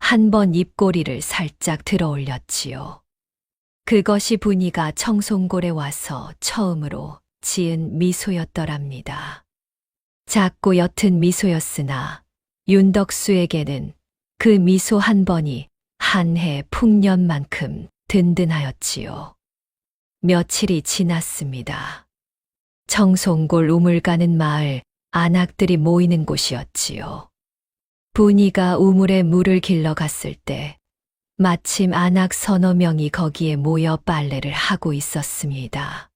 한 번 입꼬리를 살짝 들어 올렸지요. 그것이 분이가 청송골에 와서 처음으로 지은 미소였더랍니다. 작고 옅은 미소였으나 윤덕수에게는 그 미소 한 번이 한 해 풍년만큼 든든하였지요. 며칠이 지났습니다. 청송골 우물가는 마을 안악들이 모이는 곳이었지요. 분이가 우물에 물을 길러 갔을 때 마침 안악 서너 명이 거기에 모여 빨래를 하고 있었습니다.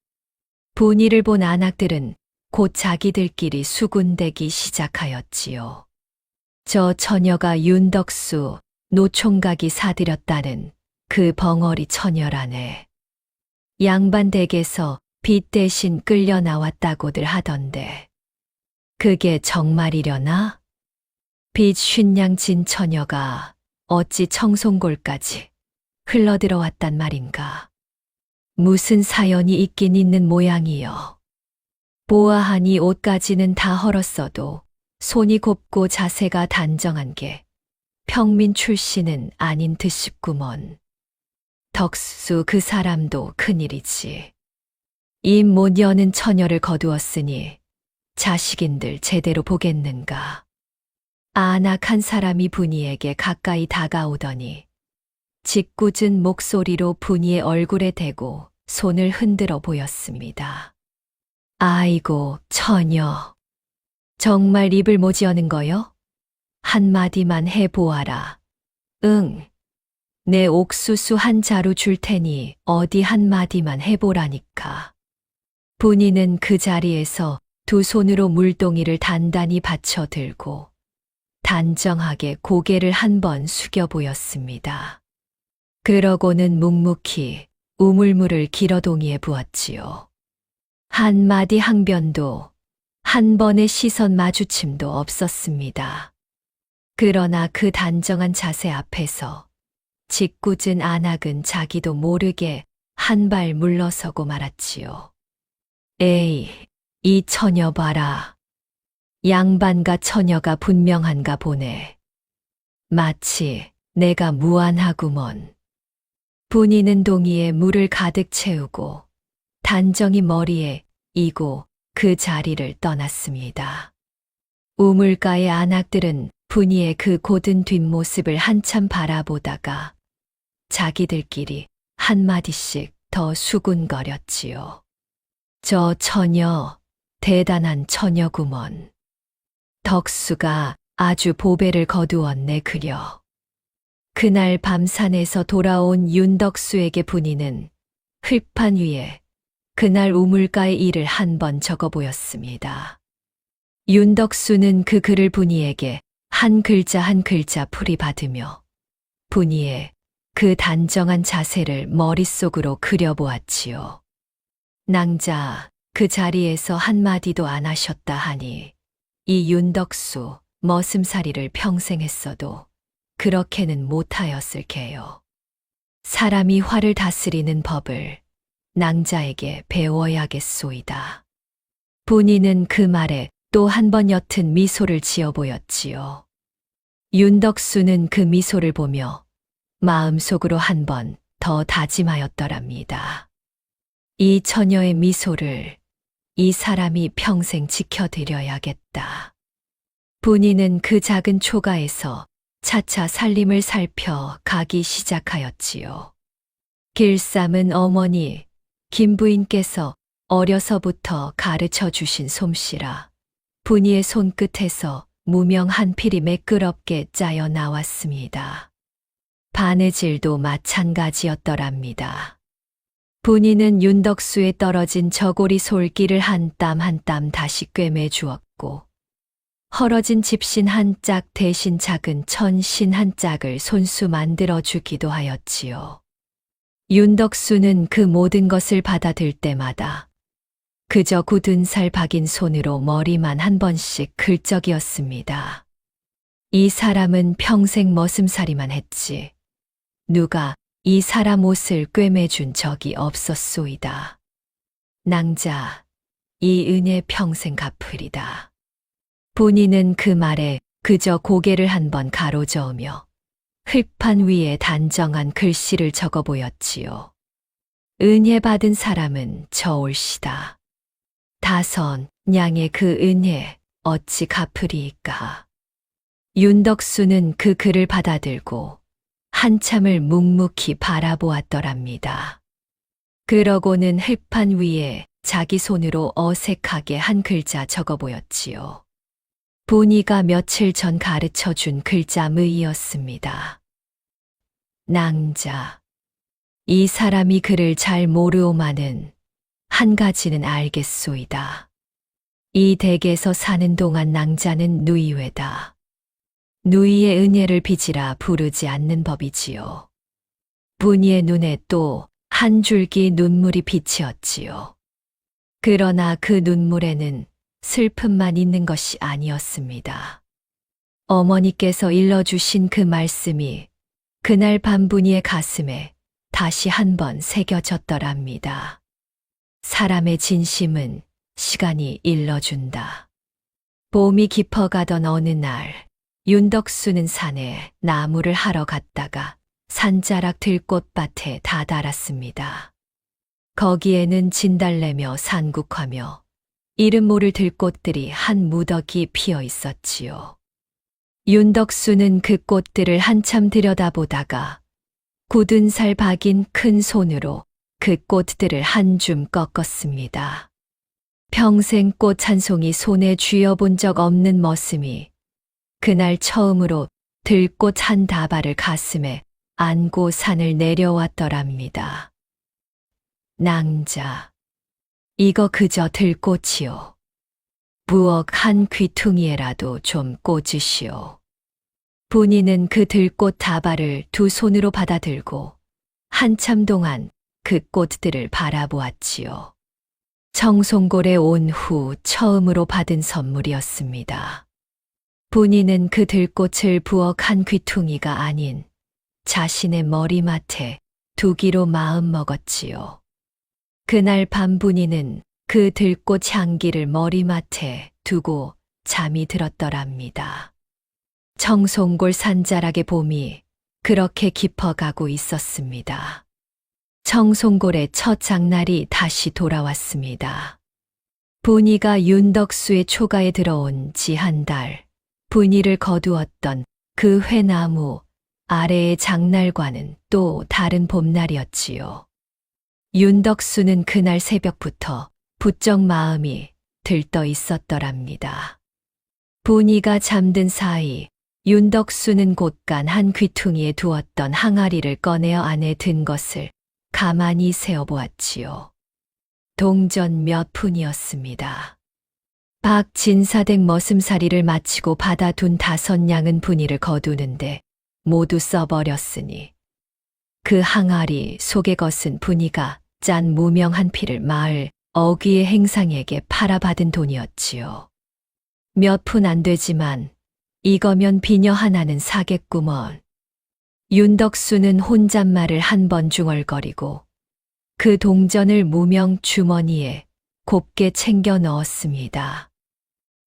분이를 본 안악들은 곧 자기들끼리 수군대기 시작하였지요. 저 처녀가 윤덕수 노총각이 사들였다는 그 벙어리 처녀라네. 양반 댁에서 빚 대신 끌려 나왔다고들 하던데 그게 정말이려나? 빚 쉰양 진 처녀가 어찌 청송골까지 흘러들어왔단 말인가? 무슨 사연이 있긴 있는 모양이여. 보아하니 옷까지는 다 헐었어도 손이 곱고 자세가 단정한 게 평민 출신은 아닌 듯 싶구먼. 덕수 그 사람도 큰일이지. 이 못 여는 처녀를 거두었으니 자식인들 제대로 보겠는가. 안악한 사람이 분이에게 가까이 다가오더니 짓궂은 목소리로 분이의 얼굴에 대고 손을 흔들어 보였습니다. 아이고, 처녀. 정말 입을 못 여는 거요? 한마디만 해보아라. 응. 내 옥수수 한 자루 줄 테니 어디 한마디만 해보라니까. 분이는 그 자리에서 두 손으로 물동이를 단단히 받쳐 들고 단정하게 고개를 한 번 숙여 보였습니다. 그러고는 묵묵히 우물물을 기러동이에 부었지요. 한마디 항변도 한 번의 시선 마주침도 없었습니다. 그러나 그 단정한 자세 앞에서 짓궂은 안악은 자기도 모르게 한 발 물러서고 말았지요. 에이, 이 처녀 봐라. 양반과 처녀가 분명한가 보네. 마치 내가 무안하구먼. 분이는 동이에 물을 가득 채우고 단정히 머리에 이고 그 자리를 떠났습니다. 우물가의 안악들은 분이의 그 고든 뒷모습을 한참 바라보다가 자기들끼리 한마디씩 더 수군거렸지요. 저 처녀, 대단한 처녀구먼. 덕수가 아주 보배를 거두었네 그려. 그날 밤 산에서 돌아온 윤덕수에게 분이는 흙판 위에 그날 우물가의 일을 한 번 적어 보였습니다. 윤덕수는 그 글을 분이에게 한 글자 한 글자 풀이받으며 분이의 그 단정한 자세를 머릿속으로 그려보았지요. 낭자 그 자리에서 한마디도 안 하셨다 하니 이 윤덕수 머슴살이를 평생 했어도 그렇게는 못하였을 게요. 사람이 화를 다스리는 법을 낭자에게 배워야겠소이다. 분이는 그 말에 또 한 번 옅은 미소를 지어 보였지요. 윤덕수는 그 미소를 보며 마음속으로 한 번 더 다짐하였더랍니다. 이 처녀의 미소를 이 사람이 평생 지켜드려야겠다. 분이는 그 작은 초가에서 차차 살림을 살펴 가기 시작하였지요. 길쌈은 어머니, 김부인께서 어려서부터 가르쳐 주신 솜씨라 분이의 손끝에서 무명 한 필이 매끄럽게 짜여 나왔습니다. 바느질도 마찬가지였더랍니다. 분이는 윤덕수에 떨어진 저고리 솔기를 한 땀 한 땀 다시 꿰매 주었고 헐어진 집신 한 짝 대신 작은 천신 한 짝을 손수 만들어 주기도 하였지요. 윤덕수는 그 모든 것을 받아들 때마다 그저 굳은 살 박인 손으로 머리만 한 번씩 긁적이었습니다. 이 사람은 평생 머슴살이만 했지. 누가 이 사람 옷을 꿰매준 적이 없었소이다. 낭자, 이 은혜 평생 갚으리다. 본인은 그 말에 그저 고개를 한번 가로저으며 흙판 위에 단정한 글씨를 적어 보였지요. 은혜 받은 사람은 저 올시다. 다선 냥의 그 은혜 어찌 갚으리이까. 윤덕수는 그 글을 받아들고 한참을 묵묵히 바라보았더랍니다. 그러고는 흙판 위에 자기 손으로 어색하게 한 글자 적어 보였지요. 본이가 며칠 전 가르쳐 준 글자무이였습니다. 낭자. 이 사람이 그를 잘 모르오마는 한 가지는 알겠소이다. 이 댁에서 사는 동안 낭자는 누이외다. 누이의 은혜를 빚이라 부르지 않는 법이지요. 분이의 눈에 또 한 줄기 눈물이 비치었지요. 그러나 그 눈물에는 슬픔만 있는 것이 아니었습니다. 어머니께서 일러주신 그 말씀이 그날 밤 분이의 가슴에 다시 한번 새겨졌더랍니다. 사람의 진심은 시간이 일러준다. 봄이 깊어가던 어느 날 윤덕수는 산에 나무를 하러 갔다가 산자락 들꽃밭에 다다랐습니다. 거기에는 진달래며 산국화며 이름 모를 들꽃들이 한 무더기 피어 있었지요. 윤덕수는 그 꽃들을 한참 들여다보다가 굳은 살 박인 큰 손으로 그 꽃들을 한 줌 꺾었습니다. 평생 꽃 한 송이 손에 쥐어본 적 없는 머슴이 그날 처음으로 들꽃 한 다발을 가슴에 안고 산을 내려왔더랍니다. 낭자, 이거 그저 들꽃이요. 부엌 한 귀퉁이에라도 좀 꽂으시오. 본인은 그 들꽃 다발을 두 손으로 받아들고 한참 동안 그 꽃들을 바라보았지요. 청송골에 온 후 처음으로 받은 선물이었습니다. 본인은 그 들꽃을 부엌 한 귀퉁이가 아닌 자신의 머리맡에 두기로 마음먹었지요. 그날 밤 본인은 그 들꽃 향기를 머리맡에 두고 잠이 들었더랍니다. 청송골 산자락의 봄이 그렇게 깊어가고 있었습니다. 청송골의 첫 장날이 다시 돌아왔습니다. 본이가 윤덕수의 초가에 들어온 지 한 달, 분이를 거두었던 그 회나무 아래의 장날과는 또 다른 봄날이었지요. 윤덕수는 그날 새벽부터 부쩍 마음이 들떠 있었더랍니다. 본이가 잠든 사이 윤덕수는 곳간 한 귀퉁이에 두었던 항아리를 꺼내어 안에 든 것을 가만히 세어보았지요. 동전 몇 푼이었습니다. 박진사댁 머슴살이를 마치고 받아둔 5냥은 분이를 거두는데 모두 써버렸으니 그 항아리 속에 것은 분이가 짠 무명한 피를 마을 어귀의 행상에게 팔아받은 돈이었지요. 몇 푼 안 되지만 이거면 비녀 하나는 사겠구먼. 윤덕수는 혼잣말을 한 번 중얼거리고 그 동전을 무명 주머니에 곱게 챙겨 넣었습니다.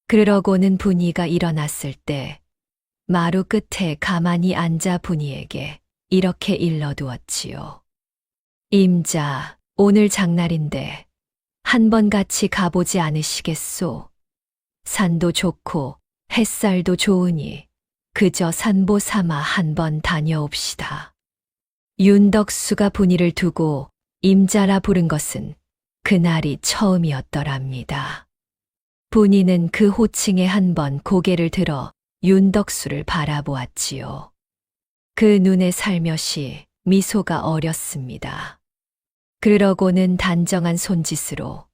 그러고는 분이가 일어났을 때 마루 끝에 가만히 앉아 분이에게 이렇게 일러두었지요. 임자, 오늘 장날인데 한번 같이 가보지 않으시겠소? 산도 좋고 햇살도 좋으니 그저 산보 삼아 한번 다녀옵시다. 윤덕수가 분이를 두고 임자라 부른 것은 그날이 처음이었더랍니다. 분이는 그 호칭에 한번 고개를 들어 윤덕수를 바라보았지요. 그 눈에 살며시 미소가 어렸습니다. 그러고는 단정한 손짓으로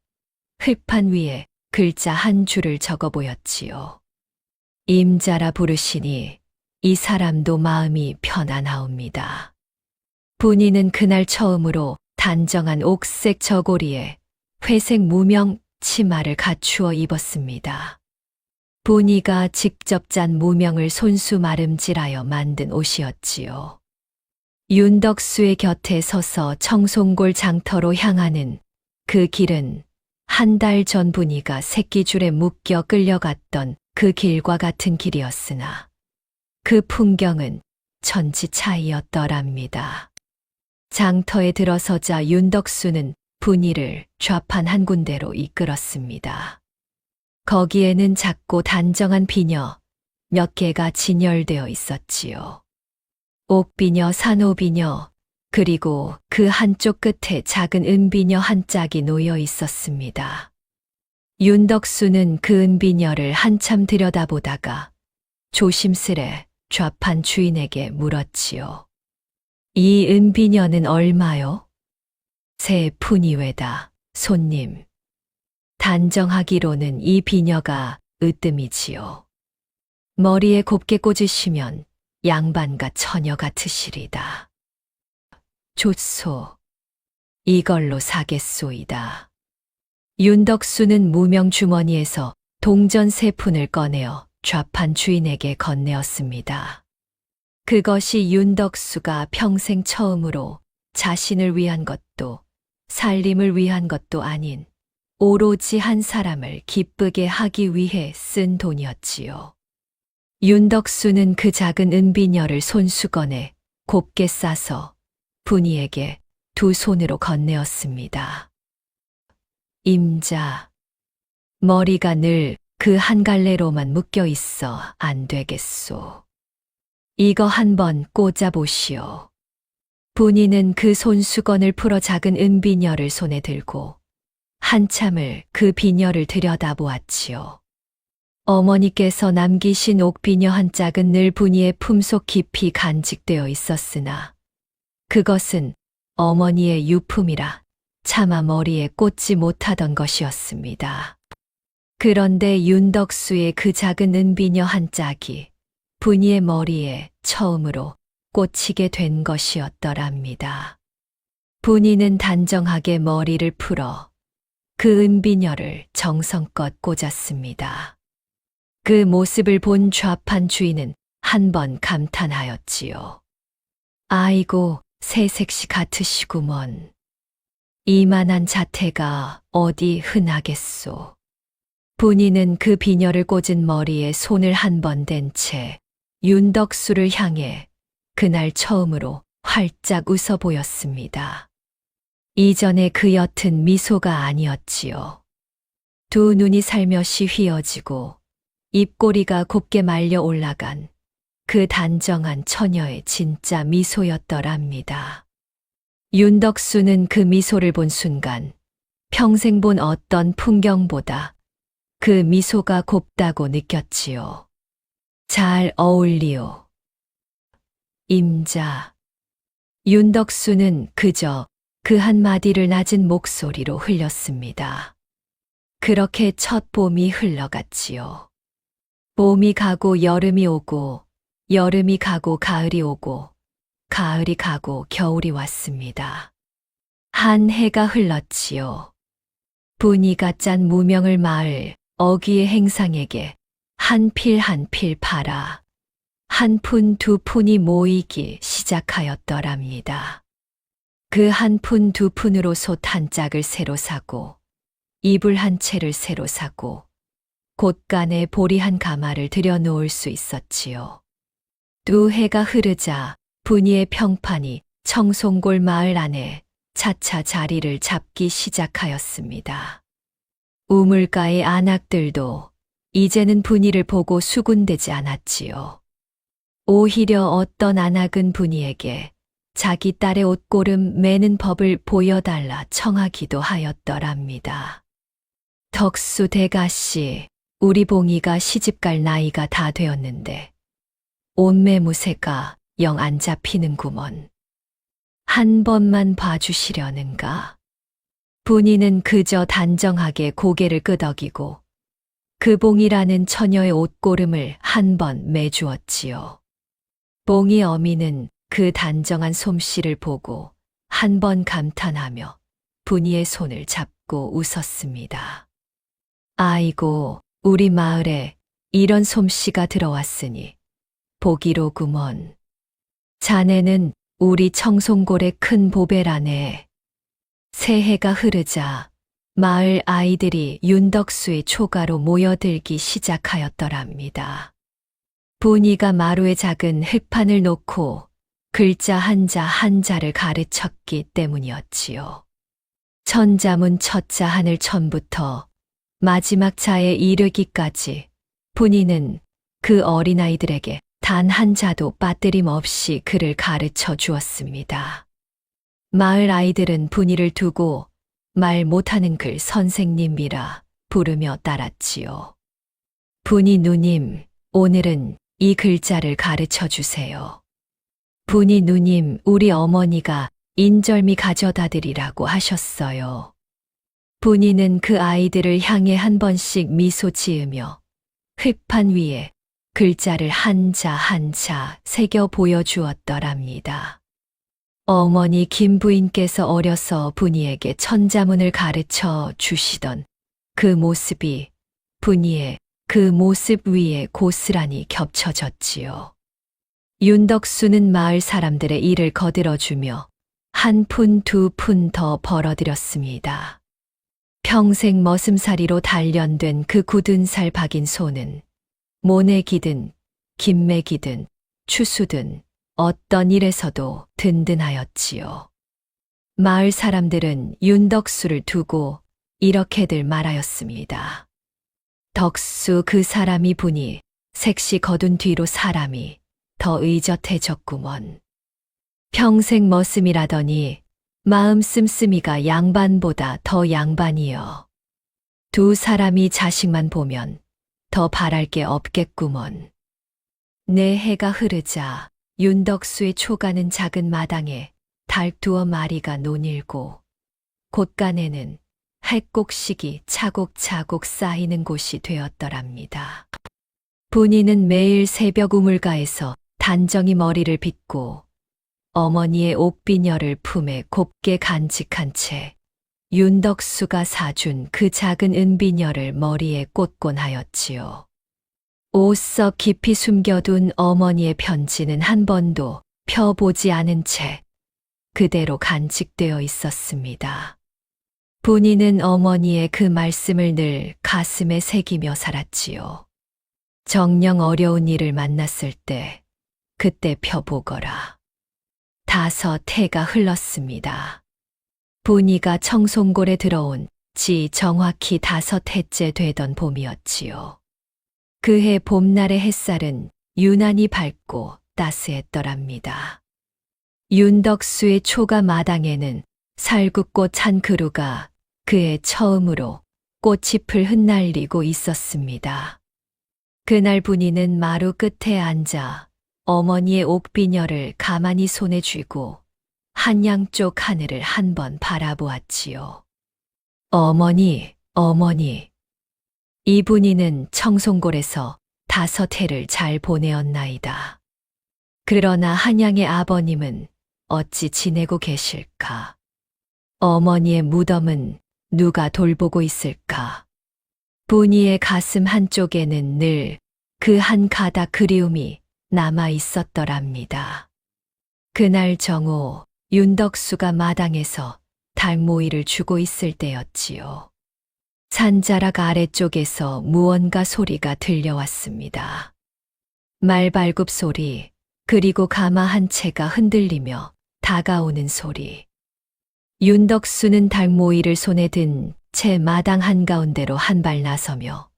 흙판 위에 글자 한 줄을 적어 보였지요. 임자라 부르시니 이 사람도 마음이 편안하옵니다. 분이는 그날 처음으로 단정한 옥색 저고리에 회색 무명 치마를 갖추어 입었습니다. 분이가 직접 짠 무명을 손수 마름질하여 만든 옷이었지요. 윤덕수의 곁에 서서 청송골 장터로 향하는 그 길은 한 달 전 분이가 새끼줄에 묶여 끌려갔던 그 길과 같은 길이었으나 그 풍경은 천지 차이였더랍니다. 장터에 들어서자 윤덕수는 분이를 좌판 한 군데로 이끌었습니다. 거기에는 작고 단정한 비녀 몇 개가 진열되어 있었지요. 옥비녀, 산호비녀, 그리고 그 한쪽 끝에 작은 은비녀 한 짝이 놓여 있었습니다. 윤덕수는 그 은비녀를 한참 들여다보다가 조심스레 좌판 주인에게 물었지요. 이 은비녀는 얼마요? 세 푼이외다, 손님. 단정하기로는 이 비녀가 으뜸이지요. 머리에 곱게 꽂으시면 양반과 처녀 같으시리다. 좋소. 이걸로 사겠소이다. 윤덕수는 무명 주머니에서 동전 3푼을 꺼내어 좌판 주인에게 건네었습니다. 그것이 윤덕수가 평생 처음으로 자신을 위한 것도 살림을 위한 것도 아닌 오로지 한 사람을 기쁘게 하기 위해 쓴 돈이었지요. 윤덕수는 그 작은 은비녀를 손수건에 곱게 싸서 분이에게 2 손으로 건네었습니다. 임자, 머리가 늘 그 한 갈래로만 묶여 있어 안 되겠소. 이거 한번 꽂아보시오. 분이는 그 손수건을 풀어 작은 은비녀를 손에 들고 한참을 그 비녀를 들여다보았지요. 어머니께서 남기신 옥비녀 한 짝은 늘 분이의 품속 깊이 간직되어 있었으나 그것은 어머니의 유품이라 차마 머리에 꽂지 못하던 것이었습니다. 그런데 윤덕수의 그 작은 은비녀 한 짝이 분이의 머리에 처음으로 꽂히게 된 것이었더랍니다. 분이는 단정하게 머리를 풀어 그 은비녀를 정성껏 꽂았습니다. 그 모습을 본 좌판 주인은 한번 감탄하였지요. 아이고, 새색시 같으시구먼. 이만한 자태가 어디 흔하겠소. 분이는 그 비녀를 꽂은 머리에 손을 한 번 댄 채 윤덕수를 향해 그날 처음으로 활짝 웃어 보였습니다. 이전에 그 옅은 미소가 아니었지요. 2 눈이 살며시 휘어지고 입꼬리가 곱게 말려 올라간 그 단정한 처녀의 진짜 미소였더랍니다. 윤덕수는 그 미소를 본 순간 평생 본 어떤 풍경보다 그 미소가 곱다고 느꼈지요. 잘 어울리오. 임자. 윤덕수는 그저 그 한마디를 낮은 목소리로 흘렸습니다. 그렇게 첫 봄이 흘러갔지요. 봄이 가고 여름이 오고, 여름이 가고 가을이 오고, 가을이 가고 겨울이 왔습니다. 한 해가 흘렀지요. 분이가 짠 무명을 마을 어귀의 행상에게 한 필 한 필 팔아 한 푼 2 푼이 모이기 시작하였더랍니다. 그 한 푼 2 푼으로 솥 한 짝을 새로 사고 이불 한 채를 새로 사고 곳간에 보리 한 가마를 들여놓을 수 있었지요. 2 해가 흐르자 분이의 평판이 청송골 마을 안에 차차 자리를 잡기 시작하였습니다. 우물가의 안악들도 이제는 분이를 보고 수군대지 않았지요. 오히려 어떤 안악은 분이에게 자기 딸의 옷고름 매는 법을 보여달라 청하기도 하였더랍니다. 덕수 대가씨, 우리 봉이가 시집갈 나이가 다 되었는데 옷매무새가 영 안 잡히는구먼. 한 번만 봐주시려는가? 분이는 그저 단정하게 고개를 끄덕이고 그 봉이라는 처녀의 옷고름을 한 번 매주었지요. 봉이 어미는 그 단정한 솜씨를 보고 한 번 감탄하며 분이의 손을 잡고 웃었습니다. 아이고, 우리 마을에 이런 솜씨가 들어왔으니 복이로구먼. 자네는 우리 청송골의 큰 보배라네. 새해가 흐르자 마을 아이들이 윤덕수의 초가로 모여들기 시작하였더랍니다. 분이가 마루에 작은 흙판을 놓고 글자 한자 한자를 가르쳤기 때문이었지요. 천자문 첫자 하늘 천부터 마지막 자에 이르기까지 분이는 그 어린아이들에게 단 한 자도 빠뜨림 없이 글을 가르쳐 주었습니다. 마을 아이들은 분이를 두고 말 못하는 글 선생님이라 부르며 따랐지요. 분이 누님, 오늘은 이 글자를 가르쳐 주세요. 분이 누님, 우리 어머니가 인절미 가져다 드리라고 하셨어요. 분이는 그 아이들을 향해 한 번씩 미소 지으며 흙판 위에 글자를 한자 한자 새겨 보여주었더랍니다. 어머니 김 부인께서 어려서 분이에게 천자문을 가르쳐 주시던 그 모습이 분이의 그 모습 위에 고스란히 겹쳐졌지요. 윤덕수는 마을 사람들의 일을 거들어주며 한 푼 두 푼 더 벌어들였습니다. 평생 머슴살이로 단련된 그 굳은 살 박인 손은 모내기든 김매기든 추수든 어떤 일에서도 든든하였지요. 마을 사람들은 윤덕수를 두고 이렇게들 말하였습니다. 덕수 그 사람이 분이 색시 거둔 뒤로 사람이 더 의젓해졌구먼. 평생 머슴이라더니 마음 씀씀이가 양반보다 더 양반이여. 두 사람이 자식만 보면 더 바랄 게 없겠구먼. 내 해가 흐르자 윤덕수의 초가는 작은 마당에 닭 두어 마리가 논일고 곳간에는 햇곡식이 차곡차곡 쌓이는 곳이 되었더랍니다. 분이는 매일 새벽 우물가에서 단정히 머리를 빗고 어머니의 옥비녀를 품에 곱게 간직한 채 윤덕수가 사준 그 작은 은비녀를 머리에 꽂곤 하였지요. 옷속 깊이 숨겨둔 어머니의 편지는 한 번도 펴보지 않은 채 그대로 간직되어 있었습니다. 분이는 어머니의 그 말씀을 늘 가슴에 새기며 살았지요. 정녕 어려운 일을 만났을 때 그때 펴보거라. 5해가 흘렀습니다. 분이가 청송골에 들어온 지 정확히 5해째 되던 봄이었지요. 그해 봄날의 햇살은 유난히 밝고 따스했더랍니다. 윤덕수의 초가 마당에는 살구꽃 한 그루가 그해 처음으로 꽃잎을 흩날리고 있었습니다. 그날 분이는 마루 끝에 앉아 어머니의 옥비녀를 가만히 손에 쥐고 한양쪽 하늘을 한번 바라보았지요. 어머니, 어머니. 이 분이는 청송골에서 5해를 잘 보내었나이다. 그러나 한양의 아버님은 어찌 지내고 계실까? 어머니의 무덤은 누가 돌보고 있을까? 분이의 가슴 한쪽에는 늘 그 한 가닥 그리움이 남아 있었더랍니다. 그날 정오 윤덕수가 마당에서 닭모이를 주고 있을 때였지요. 산자락 아래쪽에서 무언가 소리가 들려왔습니다. 말발굽 소리, 그리고 가마 한 채가 흔들리며 다가오는 소리. 윤덕수는 닭모이를 손에 든 채 마당 한가운데로 한 발 나서며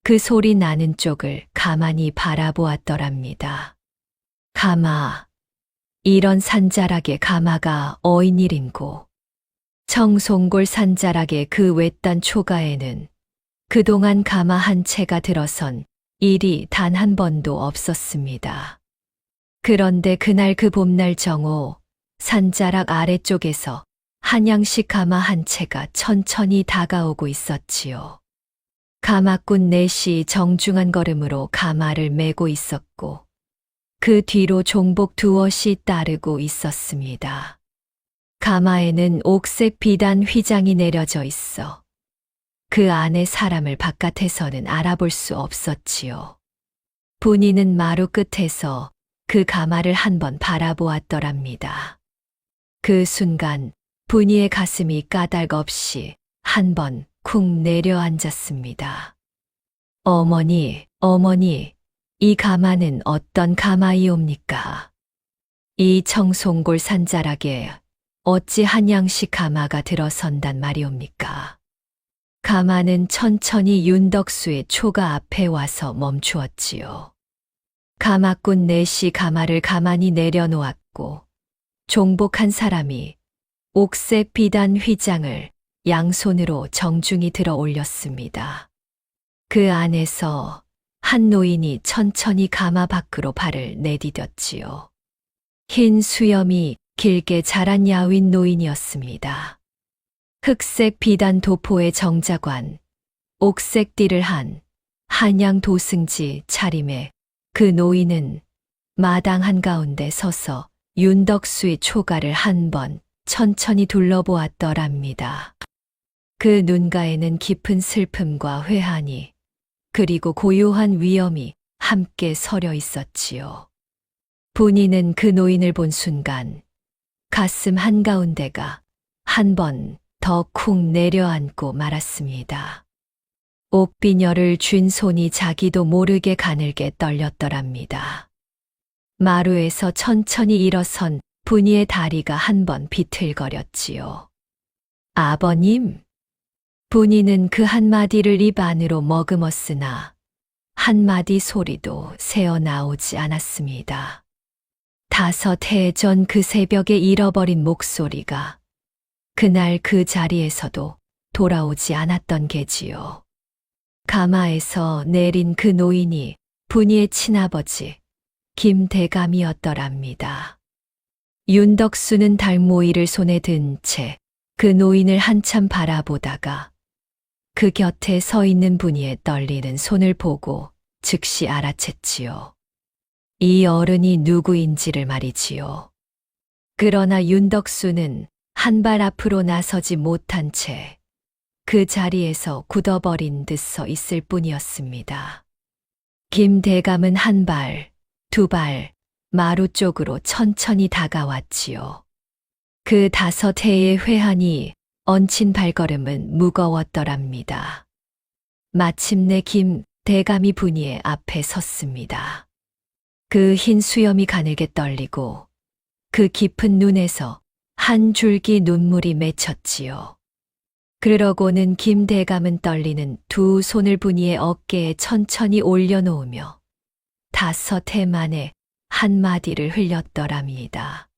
그 소리 나는 쪽을 가만히 바라보았더랍니다. 가마, 이런 산자락에 가마가 어인일인고 청송골 산자락의 그 외딴 초가에는 그동안 가마 한 채가 들어선 일이 단 한 번도 없었습니다. 그런데 그날 그 봄날 정오 산자락 아래쪽에서 한양식 가마 한 채가 천천히 다가오고 있었지요. 가마꾼 넷이 정중한 걸음으로 가마를 메고 있었고 그 뒤로 종복 두엇이 따르고 있었습니다. 가마에는 옥색 비단 휘장이 내려져 있어 그 안에 사람을 바깥에서는 알아볼 수 없었지요. 분이는 마루 끝에서 그 가마를 한번 바라보았더랍니다. 그 순간 분이의 가슴이 까닭없이 한번 쿵 내려앉았습니다. 어머니, 어머니, 이 가마는 어떤 가마이옵니까? 이 청송골 산자락에 어찌 한 양식 가마가 들어선단 말이옵니까? 가마는 천천히 윤덕수의 초가 앞에 와서 멈추었지요. 가마꾼 넷이 가마를 가만히 내려놓았고 종복한 사람이 옥색 비단 휘장을 양손으로 정중히 들어 올렸습니다. 그 안에서 한 노인이 천천히 가마 밖으로 발을 내디뎠지요. 흰 수염이 길게 자란 야윈 노인이었습니다. 흑색 비단 도포의 정자관, 옥색 띠를 한 한양 도승지 차림에 그 노인은 마당 한가운데 서서 윤덕수의 초가를 한번 천천히 둘러보았더랍니다. 그 눈가에는 깊은 슬픔과 회한이 그리고 고요한 위엄이 함께 서려 있었지요. 분이는 그 노인을 본 순간 가슴 한가운데가 한 번 더 쿵 내려앉고 말았습니다. 옥비녀를 쥔 손이 자기도 모르게 가늘게 떨렸더랍니다. 마루에서 천천히 일어선 분이의 다리가 한 번 비틀거렸지요. 아버님? 분이는 그 한마디를 입 안으로 머금었으나 한마디 소리도 새어나오지 않았습니다. 5해 전 그 새벽에 잃어버린 목소리가 그날 그 자리에서도 돌아오지 않았던 게지요. 가마에서 내린 그 노인이 분이의 친아버지 김대감이었더랍니다. 윤덕수는 달모이를 손에 든 채 그 노인을 한참 바라보다가 그 곁에 서 있는 분이의 떨리는 손을 보고 즉시 알아챘지요. 이 어른이 누구인지를 말이지요. 그러나 윤덕수는 한 발 앞으로 나서지 못한 채 그 자리에서 굳어버린 듯 서 있을 뿐이었습니다. 김대감은 한 발, 2발, 마루 쪽으로 천천히 다가왔지요. 그 5해의 회한이 얹힌 발걸음은 무거웠더랍니다. 마침내 김대감이 분이의 앞에 섰습니다. 그 흰 수염이 가늘게 떨리고 그 깊은 눈에서 한 줄기 눈물이 맺혔지요. 그러고는 김대감은 떨리는 2 손을 분이의 어깨에 천천히 올려놓으며 5해 만에 한마디를 흘렸더랍니다.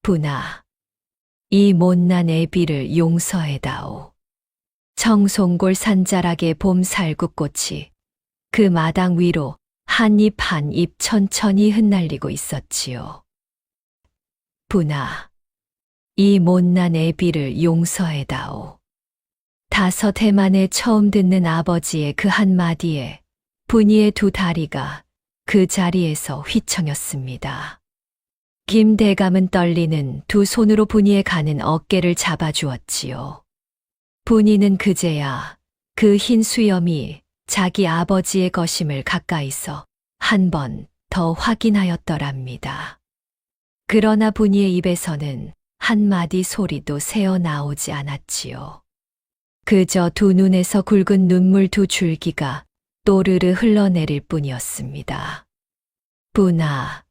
분아, 이 못난 애비를 용서해다오. 청송골 산자락의 봄 살구꽃이 그 마당 위로 한 잎 한 잎 천천히 흩날리고 있었지요. 분아, 이 못난 애비를 용서해다오. 5해 만에 처음 듣는 아버지의 그 한마디에 분이의 2 다리가 그 자리에서 휘청였습니다. 김대감은 떨리는 2 손으로 분이의 가는 어깨를 잡아주었지요. 분이는 그제야 그 흰 수염이 자기 아버지의 것임을 가까이서 한 번 더 확인하였더랍니다. 그러나 분이의 입에서는 한마디 소리도 새어나오지 않았지요. 그저 2 눈에서 굵은 눈물 2 줄기가 또르르 흘러내릴 뿐이었습니다. 분아,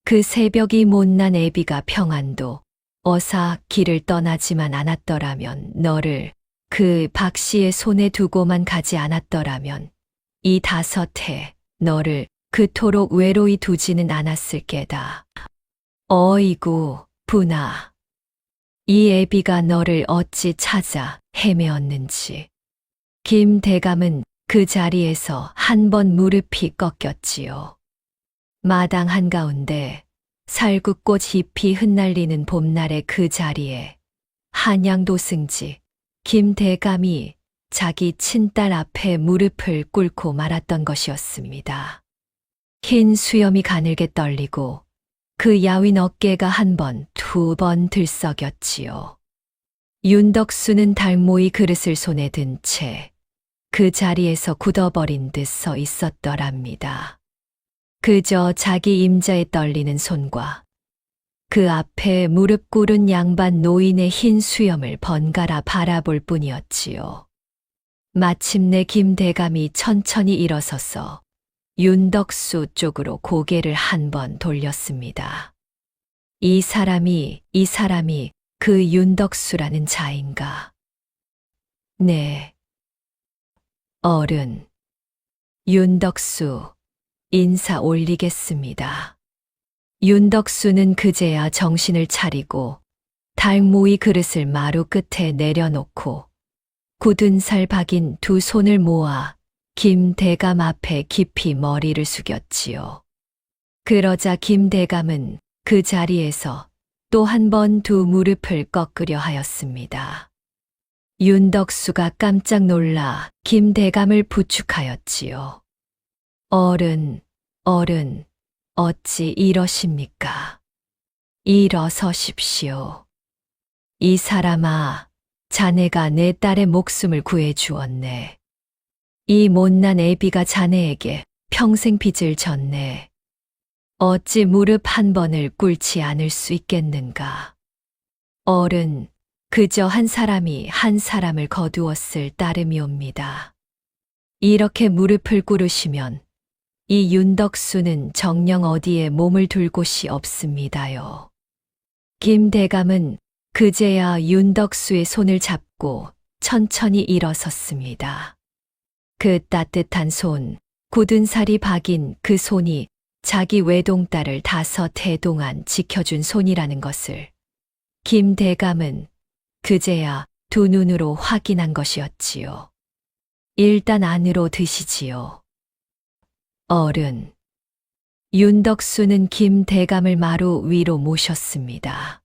그 새벽이 못난 애비가 평안도 어사 길을 떠나지만 않았더라면 너를 그 박씨의 손에 두고만 가지 않았더라면 이 5해 너를 그토록 외로이 두지는 않았을 게다. 어이구, 분아. 이 애비가 너를 어찌 찾아 헤매었는지. 김대감은 그 자리에서 한 번 무릎이 꺾였지요. 마당 한가운데 살구꽃 잎이 흩날리는 봄날의 그 자리에 한양도승지 김대감이 자기 친딸 앞에 무릎을 꿇고 말았던 것이었습니다. 흰 수염이 가늘게 떨리고 그 야윈 어깨가 한 번, 두 번 들썩였지요. 윤덕수는 달모이 그릇을 손에 든 채 그 자리에서 굳어버린 듯 서 있었더랍니다. 그저 자기 임자에 떨리는 손과 그 앞에 무릎 꿇은 양반 노인의 흰 수염을 번갈아 바라볼 뿐이었지요. 마침내 김대감이 천천히 일어서서 윤덕수 쪽으로 고개를 한 번 돌렸습니다. 이 사람이 그 윤덕수라는 자인가? 네. 어른. 윤덕수, 인사 올리겠습니다. 윤덕수는 그제야 정신을 차리고 달모이 그릇을 마루 끝에 내려놓고 굳은 살 박인 두 손을 모아 김대감 앞에 깊이 머리를 숙였지요. 그러자 김대감은 그 자리에서 또 한 번 두 무릎을 꺾으려 하였습니다. 윤덕수가 깜짝 놀라 김대감을 부축하였지요. 어른, 어찌 이러십니까? 일어서십시오. 이 사람아, 자네가 내 딸의 목숨을 구해 주었네. 이 못난 애비가 자네에게 평생 빚을 졌네. 어찌 무릎 한 번을 꿇지 않을 수 있겠는가? 어른, 그저 한 사람이 한 사람을 거두었을 따름이옵니다. 이렇게 무릎을 꿇으시면 이 윤덕수는 정녕 어디에 몸을 둘 곳이 없습니다요. 김대감은 그제야 윤덕수의 손을 잡고 천천히 일어섰습니다. 그 따뜻한 손, 굳은 살이 박인 그 손이 자기 외동딸을 5해 동안 지켜준 손이라는 것을 김대감은 그제야 두 눈으로 확인한 것이었지요. 일단 안으로 드시지요. 어른. 윤덕수는 김대감을 마루 위로 모셨습니다.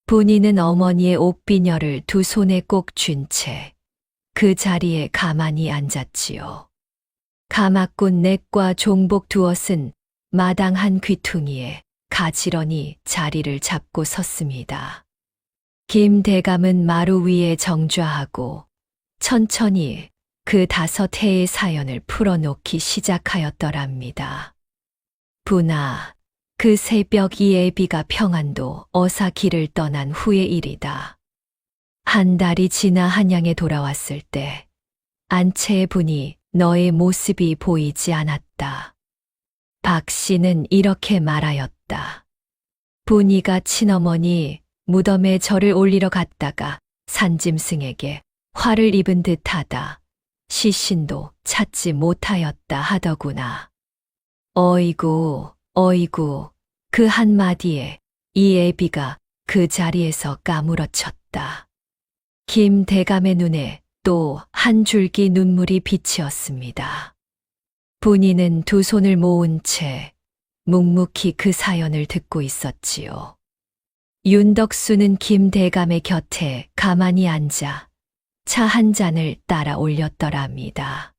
분이는 어머니의 옥비녀를 두 손에 꼭 쥔 채 그 자리에 가만히 앉았지요. 가마꾼 넷과 종복 두엇은 마당 한 귀퉁이에 가지런히 자리를 잡고 섰습니다. 김대감은 마루 위에 정좌하고 천천히 그 5해의 사연을 풀어놓기 시작하였더랍니다. 분아, 그 새벽 이 애비가 평안도 어사 길을 떠난 후의 일이다. 한 달이 지나 한양에 돌아왔을 때 안채의 분이 너의 모습이 보이지 않았다. 박 씨는 이렇게 말하였다. 분이가 친어머니 무덤에 절을 올리러 갔다가 산짐승에게 화를 입은 듯하다. 시신도 찾지 못하였다 하더구나. 어이구, 그 한마디에 이 애비가 그 자리에서 까무러쳤다. 김대감의 눈에 또 한 줄기 눈물이 비치었습니다. 분이는 두 손을 모은 채 묵묵히 그 사연을 듣고 있었지요. 윤덕수는 김대감의 곁에 가만히 앉아 차 한 잔을 따라 올렸더랍니다.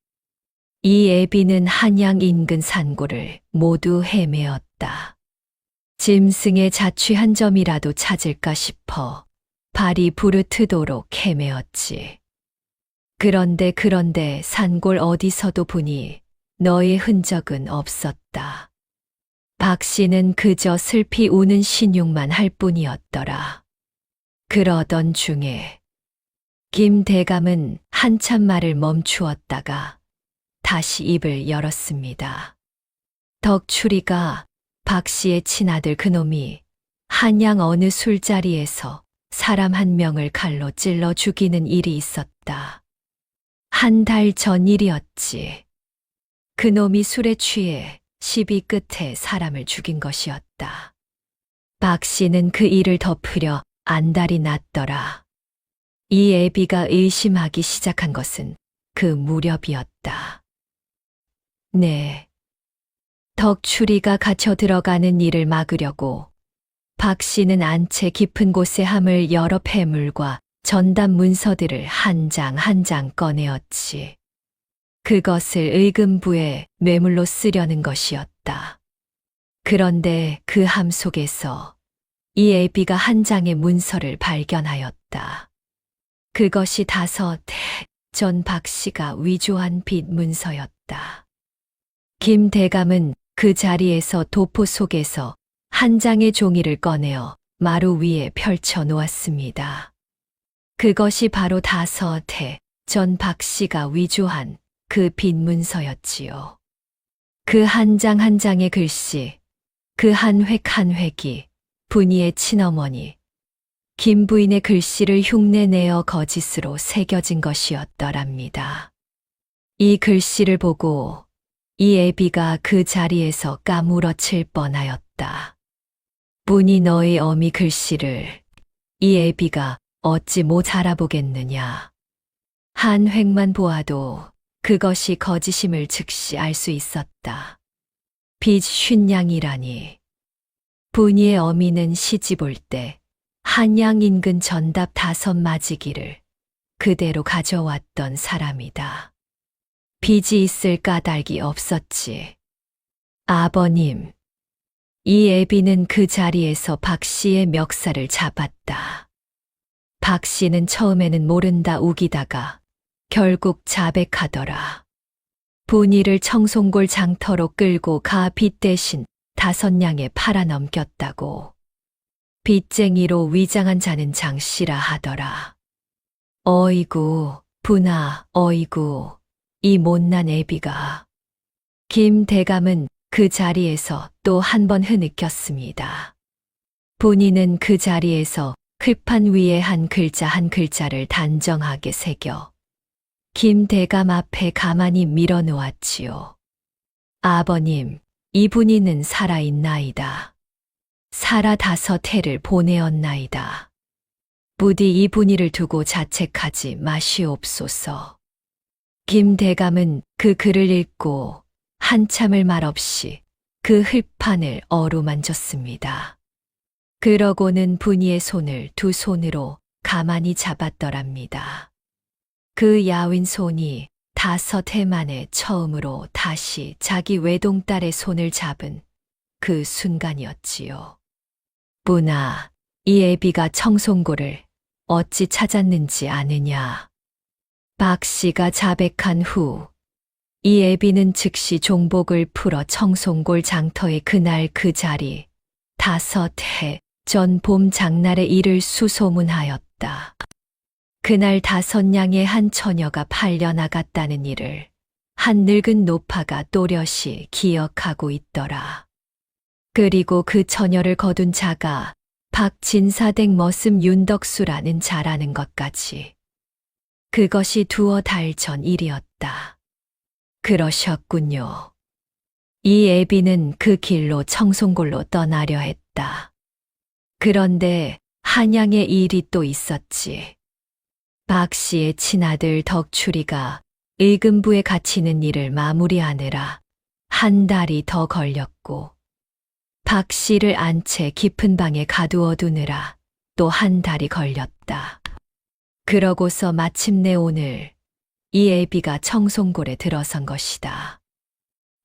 이 애비는 한양 인근 산골을 모두 헤매었다. 짐승의 자취한 점이라도 찾을까 싶어 발이 부르트도록 헤매었지. 그런데 산골 어디서도 보니 너의 흔적은 없었다. 박 씨는 그저 슬피 우는 신용만 할 뿐이었더라. 그러던 중에 김대감은 한참 말을 멈추었다가 다시 입을 열었습니다. 덕추리가 박 씨의 친아들 그놈이 한양 어느 술자리에서 사람 한 명을 칼로 찔러 죽이는 일이 있었다. 한 달 전 일이었지. 그놈이 술에 취해 시비 끝에 사람을 죽인 것이었다. 박 씨는 그 일을 덮으려 안달이 났더라. 이 애비가 의심하기 시작한 것은 그 무렵이었다. 네. 덕추리가 갇혀 들어가는 일을 막으려고 박 씨는 안채 깊은 곳에 함을 여러 폐물과 전담 문서들을 한 장 한 장 꺼내었지. 그것을 의금부에 뇌물로 쓰려는 것이었다. 있었다. 그런데 그 함 속에서 이 애비가 한 장의 문서를 발견하였다. 그것이 5해 전 박 씨가 위조한 빚 문서였다. 김 대감은 그 자리에서 도포 속에서 한 장의 종이를 꺼내어 마루 위에 펼쳐 놓았습니다. 그것이 바로 5해 전 박 씨가 위조한 그 빚 문서였지요. 그 한 장 한 장의 글씨, 그 한 획 한 획이 분이의 친어머니, 김 부인의 글씨를 흉내내어 거짓으로 새겨진 것이었더랍니다. 이 글씨를 보고 이 애비가 그 자리에서 까무러칠 뻔하였다. 분이 너의 어미 글씨를 이 애비가 어찌 못 알아보겠느냐. 한 획만 보아도 그것이 거짓임을 즉시 알 수 있었다. 빚 50냥이라니. 분이의 어미는 시집 올 때 한양 인근 전답 5마지기를 그대로 가져왔던 사람이다. 빚이 있을 까닭이 없었지. 아버님, 이 애비는 그 자리에서 박 씨의 멱살을 잡았다. 박 씨는 처음에는 모른다 우기다가 결국 자백하더라. 분이를 청송골 장터로 끌고 가 빚 대신 5냥에 팔아넘겼다고. 빚쟁이로 위장한 자는 장 씨라 하더라. 어이구, 분아, 어이구, 이 못난 애비가. 김 대감은 그 자리에서 또 한 번 흐느꼈습니다. 분이는 그 자리에서 글판 위에 한 글자 한 글자를 단정하게 새겨 김 대감 앞에 가만히 밀어놓았지요. 아버님, 이 분이는 살아있나이다. 살아 5해를 보내었나이다. 부디 이 분이를 두고 자책하지 마시옵소서. 김 대감은 그 글을 읽고 한참을 말없이 그 흙판을 어루만졌습니다. 그러고는 분이의 손을 2 손으로 가만히 잡았더랍니다. 그 야윈 손이 5해 만에 처음으로 다시 자기 외동딸의 손을 잡은 그 순간이었지요. 분아, 이 애비가 청송고를 어찌 찾았는지 아느냐. 박 씨가 자백한 후 이 애비는 즉시 종복을 풀어 청송골 장터의 그날 그 자리 5해 전 봄 장날의 일을 수소문하였다. 그날 5냥의 한 처녀가 팔려나갔다는 일을 한 늙은 노파가 또렷이 기억하고 있더라. 그리고 그 처녀를 거둔 자가 박진사댁 머슴 윤덕수라는 자라는 것까지. 그것이 2달 전 일이었다. 그러셨군요. 이 애비는 그 길로 청송골로 떠나려 했다. 그런데 한양에 일이 또 있었지. 박 씨의 친아들 덕추리가 의금부에 갇히는 일을 마무리하느라 한 달이 더 걸렸고, 박 씨를 안채 깊은 방에 가두어 두느라 또 한 달이 걸렸다. 그러고서 마침내 오늘 이 애비가 청송골에 들어선 것이다.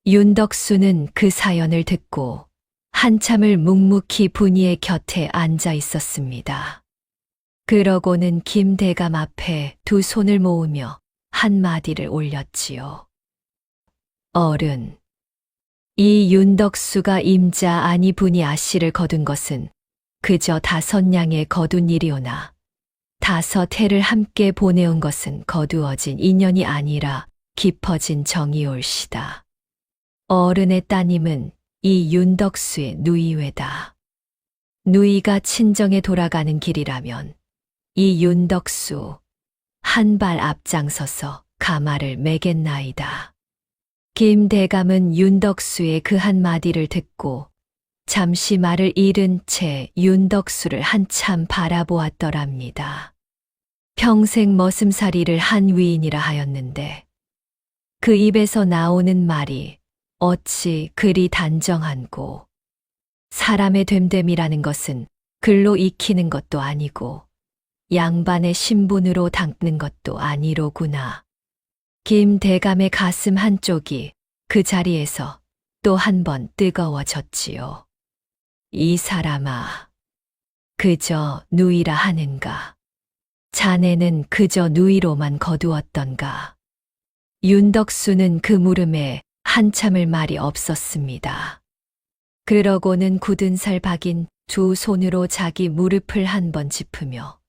윤덕수는 그 사연을 듣고 한참을 묵묵히 분이의 곁에 앉아 있었습니다. 그러고는 김 대감 앞에 2 손을 모으며 한마디를 올렸지요. 어른, 이 윤덕수가 임자 아니 분이 아씨를 거둔 것은 그저 5냥에 거둔 일이오나 5해를 함께 보내온 것은 거두어진 인연이 아니라 깊어진 정이올시다. 어른의 따님은 이 윤덕수의 누이외다. 누이가 친정에 돌아가는 길이라면 이 윤덕수 한 발 앞장서서 가마를 매겠나이다. 김 대감은 윤덕수의 그 한마디를 듣고 잠시 말을 잃은 채 윤덕수를 한참 바라보았더랍니다. 평생 머슴살이를 한 위인이라 하였는데 그 입에서 나오는 말이 어찌 그리 단정한고, 사람의 됨됨이라는 것은 글로 익히는 것도 아니고 양반의 신분으로 닦는 것도 아니로구나. 김 대감의 가슴 한쪽이 그 자리에서 또 한 번 뜨거워졌지요. 이 사람아, 그저 누이라 하는가? 자네는 그저 누이로만 거두었던가? 윤덕수는 그 물음에 한참을 말이 없었습니다. 그러고는 굳은 살 박인 두 손으로 자기 무릎을 한 번 짚으며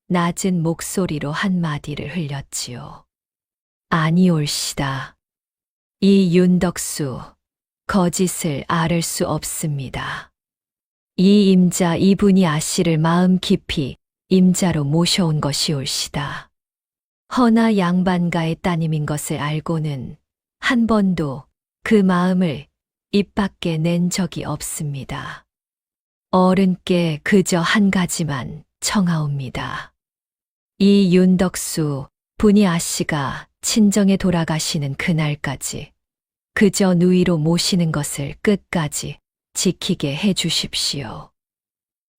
낮은 목소리로 한마디를 흘렸지요. 아니올시다. 이 윤덕수, 거짓을 앓을 수 없습니다. 이 임자 이분이 아씨를 마음 깊이 임자로 모셔온 것이올시다. 허나 양반가의 따님인 것을 알고는 한 번도 그 마음을 입 밖에 낸 적이 없습니다. 어른께 그저 한 가지만 청하옵니다. 이 윤덕수 분이 아씨가 친정에 돌아가시는 그날까지 그저 누이로 모시는 것을 끝까지 지키게 해 주십시오.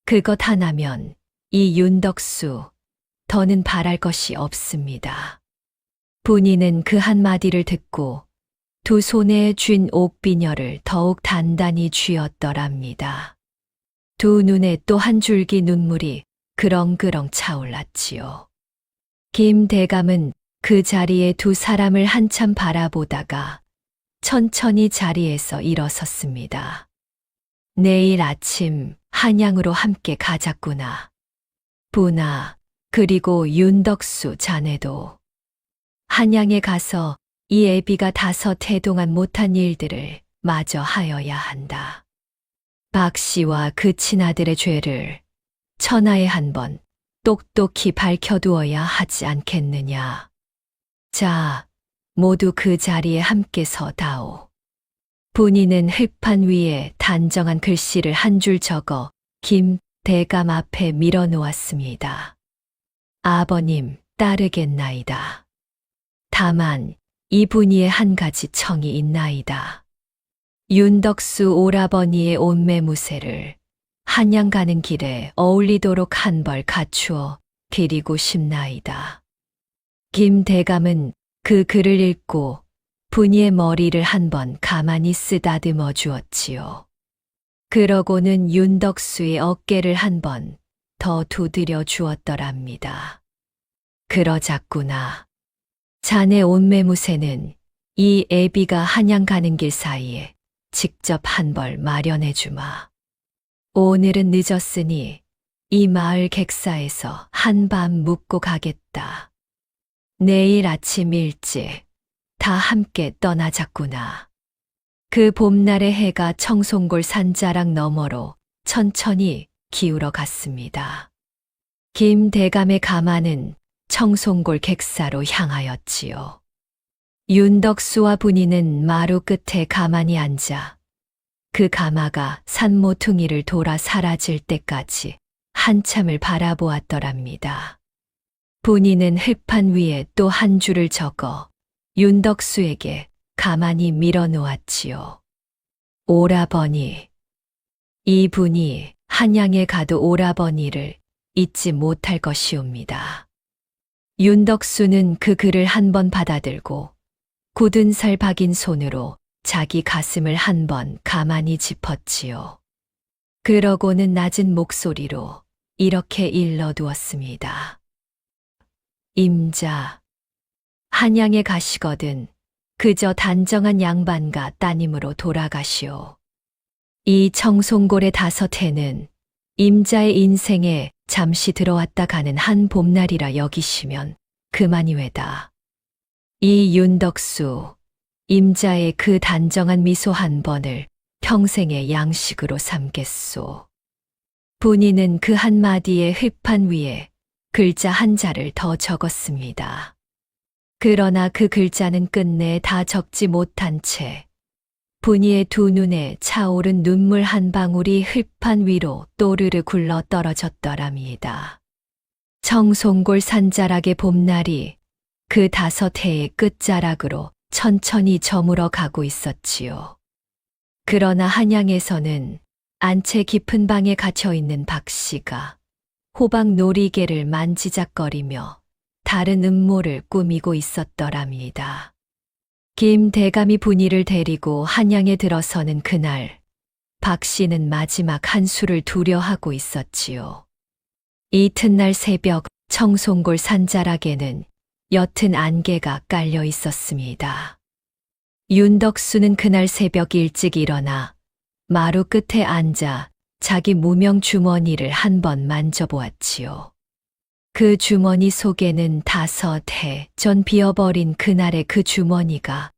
그것 하나면 이 윤덕수 더는 바랄 것이 없습니다. 분이는 그 한마디를 듣고 두 손에 쥔 옥비녀를 더욱 단단히 쥐었더랍니다. 두 눈에 또 한 줄기 눈물이 그렁그렁 차올랐지요. 김 대감은 그 자리에 두 사람을 한참 바라보다가 천천히 자리에서 일어섰습니다. 내일 아침 한양으로 함께 가자꾸나. 분아, 그리고 윤덕수 자네도 한양에 가서 이 애비가 5해 동안 못한 일들을 마저 하여야 한다. 박 씨와 그 친아들의 죄를 천하에 한번 똑똑히 밝혀두어야 하지 않겠느냐. 자, 모두 그 자리에 함께 서다오. 분이는 흙판 위에 단정한 글씨를 한 줄 적어 김 대감 앞에 밀어놓았습니다. 아버님, 따르겠나이다. 다만 이 분이의 한 가지 청이 있나이다. 윤덕수 오라버니의 옷매무새를 한양 가는 길에 어울리도록 한 벌 갖추어 드리고 싶나이다. 김 대감은 그 글을 읽고 분이의 머리를 한 번 가만히 쓰다듬어 주었지요. 그러고는 윤덕수의 어깨를 한 번 더 두드려 주었더랍니다. 그러자꾸나. 자네 옷매무새는 이 애비가 한양 가는 길 사이에 직접 한 벌 마련해 주마. 오늘은 늦었으니 이 마을 객사에서 한밤 묵고 가겠다. 내일 아침 일찍 다 함께 떠나자꾸나. 그 봄날의 해가 청송골 산자락 너머로 천천히 기울어 갔습니다. 김 대감의 가마는 청송골 객사로 향하였지요. 윤덕수와 분이는 마루 끝에 가만히 앉아 그 가마가 산모퉁이를 돌아 사라질 때까지 한참을 바라보았더랍니다. 분이는 흙판 위에 또 한 줄을 적어 윤덕수에게 가만히 밀어놓았지요. 오라버니. 이 분이 한양에 가도 오라버니를 잊지 못할 것이옵니다. 윤덕수는 그 글을 한 번 받아들고 굳은 살 박인 손으로 자기 가슴을 한 번 가만히 짚었지요. 그러고는 낮은 목소리로 이렇게 일러두었습니다. 임자, 한양에 가시거든 그저 단정한 양반과 따님으로 돌아가시오. 이 청송골의 5해는 임자의 인생에 잠시 들어왔다 가는 한 봄날이라 여기시면 그만이외다. 이 윤덕수, 임자의 그 단정한 미소 한 번을 평생의 양식으로 삼겠소. 분이는 그 한마디에 흙판 위에 글자 한 자를 더 적었습니다. 그러나 그 글자는 끝내 다 적지 못한 채 분이의 두 눈에 차오른 눈물 한 방울이 흙판 위로 또르르 굴러 떨어졌더랍니다. 청송골 산자락의 봄날이 그 5해의 끝자락으로 천천히 저물어 가고 있었지요. 그러나 한양에서는 안채 깊은 방에 갇혀 있는 박 씨가 호박 놀이개를 만지작거리며 다른 음모를 꾸미고 있었더랍니다. 김 대감이 분이를 데리고 한양에 들어서는 그날, 박 씨는 마지막 한 수를 두려하고 있었지요. 이튿날 새벽 청송골 산자락에는 옅은 안개가 깔려 있었습니다. 윤덕수는 그날 새벽 일찍 일어나 마루 끝에 앉아 자기 무명 주머니를 한번 만져보았지요. 그 주머니 속에는 5해 전 비어버린 그날의 그 주머니가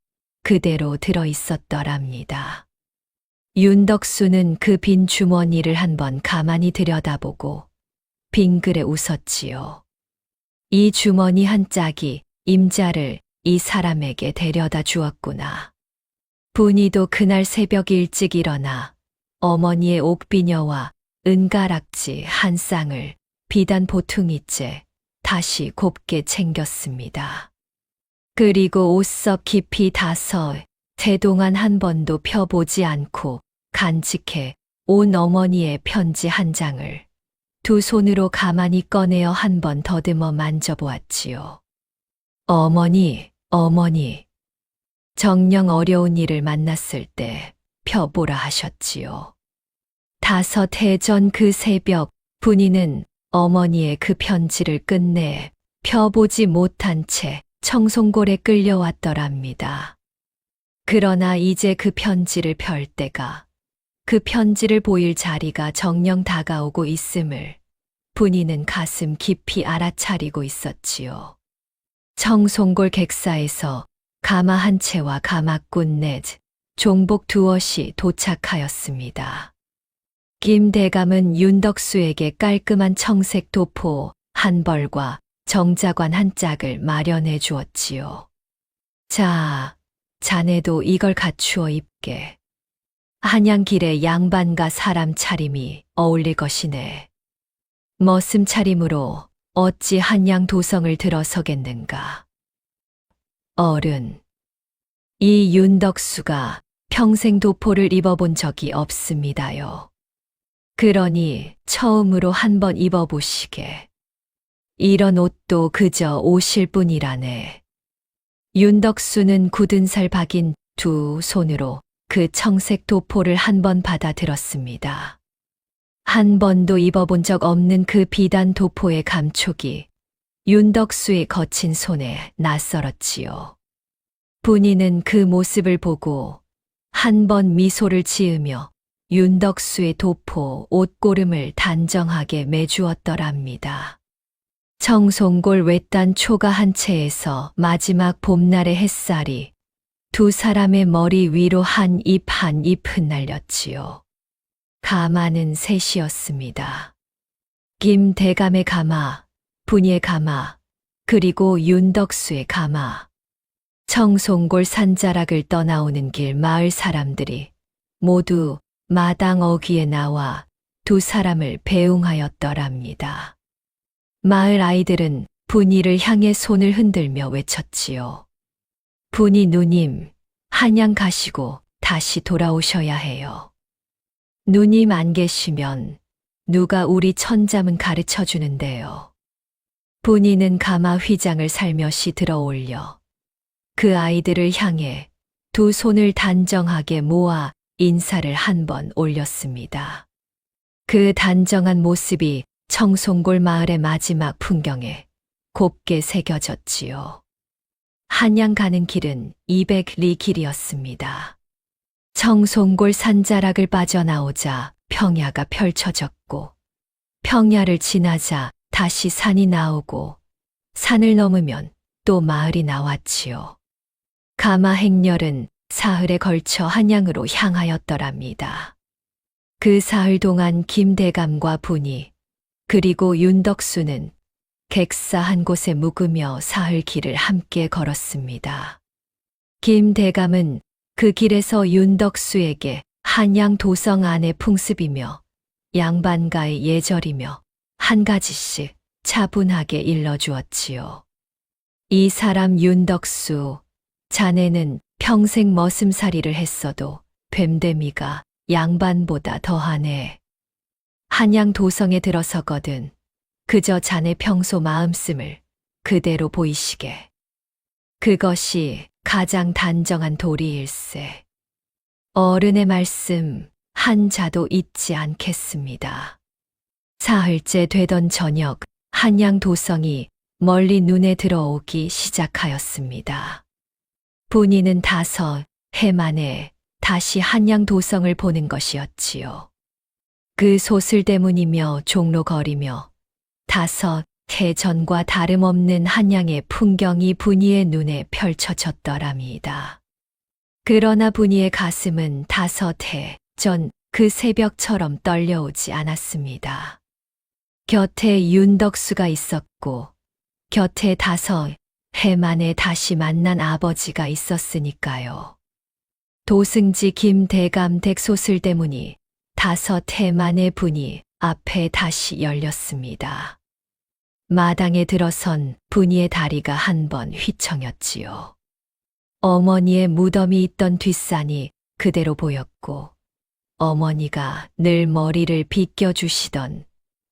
그대로 들어 있었더랍니다. 윤덕수는 그 빈 주머니를 한번 가만히 들여다보고 빙그레 웃었지요. 이 주머니 한 짝이 임자를 이 사람에게 데려다 주었구나. 분이도 그날 새벽 일찍 일어나 어머니의 옥비녀와 은가락지 한 쌍을 비단 보퉁이째 다시 곱게 챙겼습니다. 그리고 옷석 깊이 5해 동안 한 번도 펴보지 않고 간직해 온 어머니의 편지 한 장을 두 손으로 가만히 꺼내어 한 번 더듬어 만져보았지요. 어머니, 어머니. 정녕 어려운 일을 만났을 때 펴보라 하셨지요. 5해 전 그 새벽 분이는 어머니의 그 편지를 끝내 펴보지 못한 채 청송골에 끌려왔더랍니다. 그러나 이제 그 편지를 펼 때가, 그 편지를 보일 자리가 정녕 다가오고 있음을 분이는 가슴 깊이 알아차리고 있었지요. 청송골 객사에서 가마 한 채와 가마꾼 넷, 종복 두엇이 도착하였습니다. 김 대감은 윤덕수에게 깔끔한 청색 도포 한 벌과 정자관 한 짝을 마련해 주었지요. 자, 자네도 이걸 갖추어 입게. 한양길에 양반과 사람 차림이 어울릴 것이네. 머슴 차림으로 어찌 한양 도성을 들어서겠는가. 어른, 이 윤덕수가 평생 도포를 입어본 적이 없습니다요. 그러니 처음으로 한번 입어보시게. 이런 옷도 그저 옷일 뿐이라네. 윤덕수는 굳은 살 박인 두 손으로 그 청색 도포를 한번 받아들었습니다. 한 번도 입어본 적 없는 그 비단 도포의 감촉이 윤덕수의 거친 손에 낯설었지요. 분이는 그 모습을 보고 한 번 미소를 지으며 윤덕수의 도포 옷고름을 단정하게 매주었더랍니다. 청송골 외딴 초가 한 채에서 마지막 봄날의 햇살이 두 사람의 머리 위로 한 잎 한 잎 흩날렸지요. 가마는 셋이었습니다. 김 대감의 가마, 분이의 가마, 그리고 윤덕수의 가마. 청송골 산자락을 떠나오는 길 마을 사람들이 모두 마당 어귀에 나와 두 사람을 배웅하였더랍니다. 마을 아이들은 분이를 향해 손을 흔들며 외쳤지요. 분이 누님, 한양 가시고 다시 돌아오셔야 해요. 누님 안 계시면 누가 우리 천잠은 가르쳐 주는데요. 분이는 가마 휘장을 살며시 들어 올려 그 아이들을 향해 두 손을 단정하게 모아 인사를 한 번 올렸습니다. 그 단정한 모습이 청송골 마을의 마지막 풍경에 곱게 새겨졌지요. 한양 가는 길은 200리 길이었습니다. 청송골 산자락을 빠져나오자 평야가 펼쳐졌고, 평야를 지나자 다시 산이 나오고, 산을 넘으면 또 마을이 나왔지요. 가마 행렬은 사흘에 걸쳐 한양으로 향하였더랍니다. 그 사흘 동안 김대감과 분이 그리고 윤덕수는 객사 한 곳에 묵으며 사흘 길을 함께 걸었습니다. 김대감은 그 길에서 윤덕수에게 한양 도성 안의 풍습이며 양반가의 예절이며 한 가지씩 차분하게 일러주었지요. 이 사람 윤덕수, 자네는 평생 머슴살이를 했어도 됨됨이가 양반보다 더하네. 한양 도성에 들어서거든 그저 자네 평소 마음씀을 그대로 보이시게. 그것이 가장 단정한 도리일세. 어른의 말씀 한 자도 잊지 않겠습니다. 사흘째 되던 저녁, 한양 도성이 멀리 눈에 들어오기 시작하였습니다. 분이는 5해 만에 다시 한양 도성을 보는 것이었지요. 그 소슬대문이며 종로거리며 5해 전과 다름없는 한양의 풍경이 분이의 눈에 펼쳐졌더랍니다. 그러나 분이의 가슴은 5해 전 그 새벽처럼 떨려오지 않았습니다. 곁에 윤덕수가 있었고 곁에 5해 만에 다시 만난 아버지가 있었으니까요. 도승지 김대감 댁소슬대문이 5해 만에 분이 앞에 다시 열렸습니다. 마당에 들어선 분이의 다리가 한 번 휘청였지요. 어머니의 무덤이 있던 뒷산이 그대로 보였고 어머니가 늘 머리를 빗겨주시던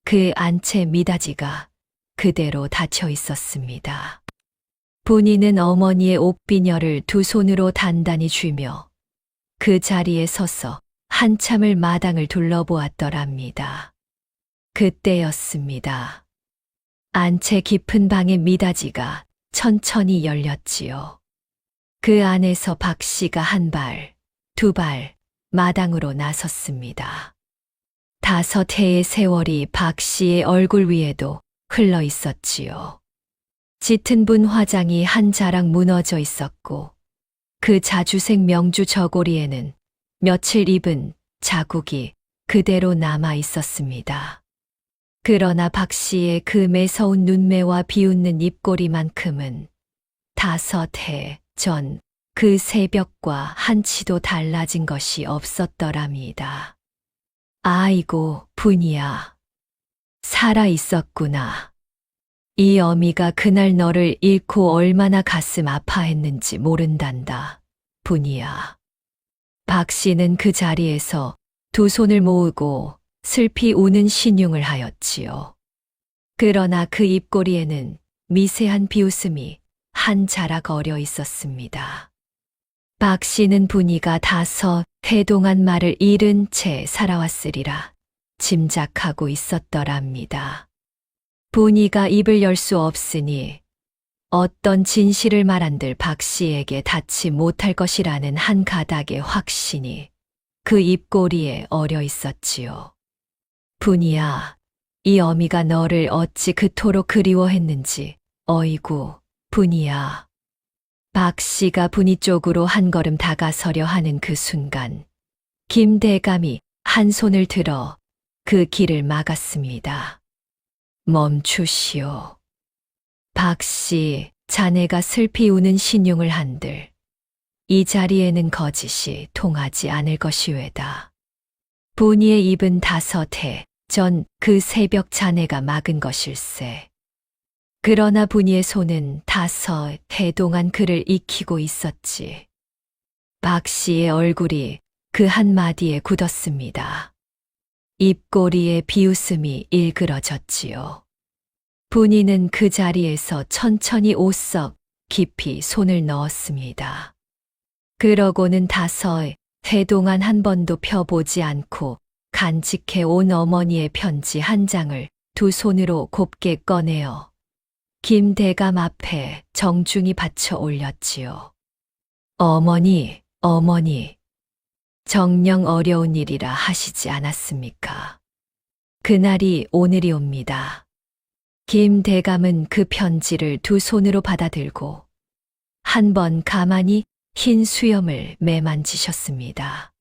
그 안채 미닫이가 그대로 닫혀 있었습니다. 분이는 어머니의 옷비녀를 2 손으로 단단히 쥐며 그 자리에 서서 한참을 마당을 둘러보았더랍니다. 그때였습니다. 안채 깊은 방의 미닫이가 천천히 열렸지요. 그 안에서 박 씨가 1발, 2발 마당으로 나섰습니다. 5해의 세월이 박 씨의 얼굴 위에도 흘러 있었지요. 짙은 분 화장이 한 자락 무너져 있었고 그 자주색 명주 저고리에는 며칠 입은 자국이 그대로 남아 있었습니다. 그러나 박 씨의 그 매서운 눈매와 비웃는 입꼬리만큼은 5해 전 그 새벽과 한치도 달라진 것이 없었더랍니다. 아이고, 분이야. 살아 있었구나. 이 어미가 그날 너를 잃고 얼마나 가슴 아파했는지 모른단다. 분이야. 박 씨는 그 자리에서 2 손을 모으고 슬피 우는 신용을 하였지요. 그러나 그 입꼬리에는 미세한 비웃음이 한 자락 어려 있었습니다. 박 씨는 분이가 5해 동안 말을 잃은 채 살아왔으리라 짐작하고 있었더랍니다. 분이가 입을 열 수 없으니 어떤 진실을 말한들 박 씨에게 닿지 못할 것이라는 한 가닥의 확신이 그 입꼬리에 어려 있었지요. 분이야, 이 어미가 너를 어찌 그토록 그리워했는지, 어이구, 분이야. 박 씨가 분이 쪽으로 한 걸음 다가서려 하는 그 순간, 김대감이 한 손을 들어 그 길을 막았습니다. 멈추시오. 박 씨, 자네가 슬피 우는 신용을 한들 이 자리에는 거짓이 통하지 않을 것이외다. 분이의 입은 5해 전 그 새벽 자네가 막은 것일세. 그러나 분이의 손은 5해 동안 그를 익히고 있었지. 박 씨의 얼굴이 그 한마디에 굳었습니다. 입꼬리에 비웃음이 일그러졌지요. 분이는 그 자리에서 천천히 오썩 깊이 손을 넣었습니다. 그러고는 5해 동안 한 번도 펴보지 않고 간직해 온 어머니의 편지 한 장을 2 손으로 곱게 꺼내어 김대감 앞에 정중히 받쳐 올렸지요. 어머니, 어머니, 정녕 어려운 일이라 하시지 않았습니까? 그날이 오늘이 옵니다. 김대감은 그 편지를 2 손으로 받아들고 한 번 가만히 흰 수염을 매만지셨습니다.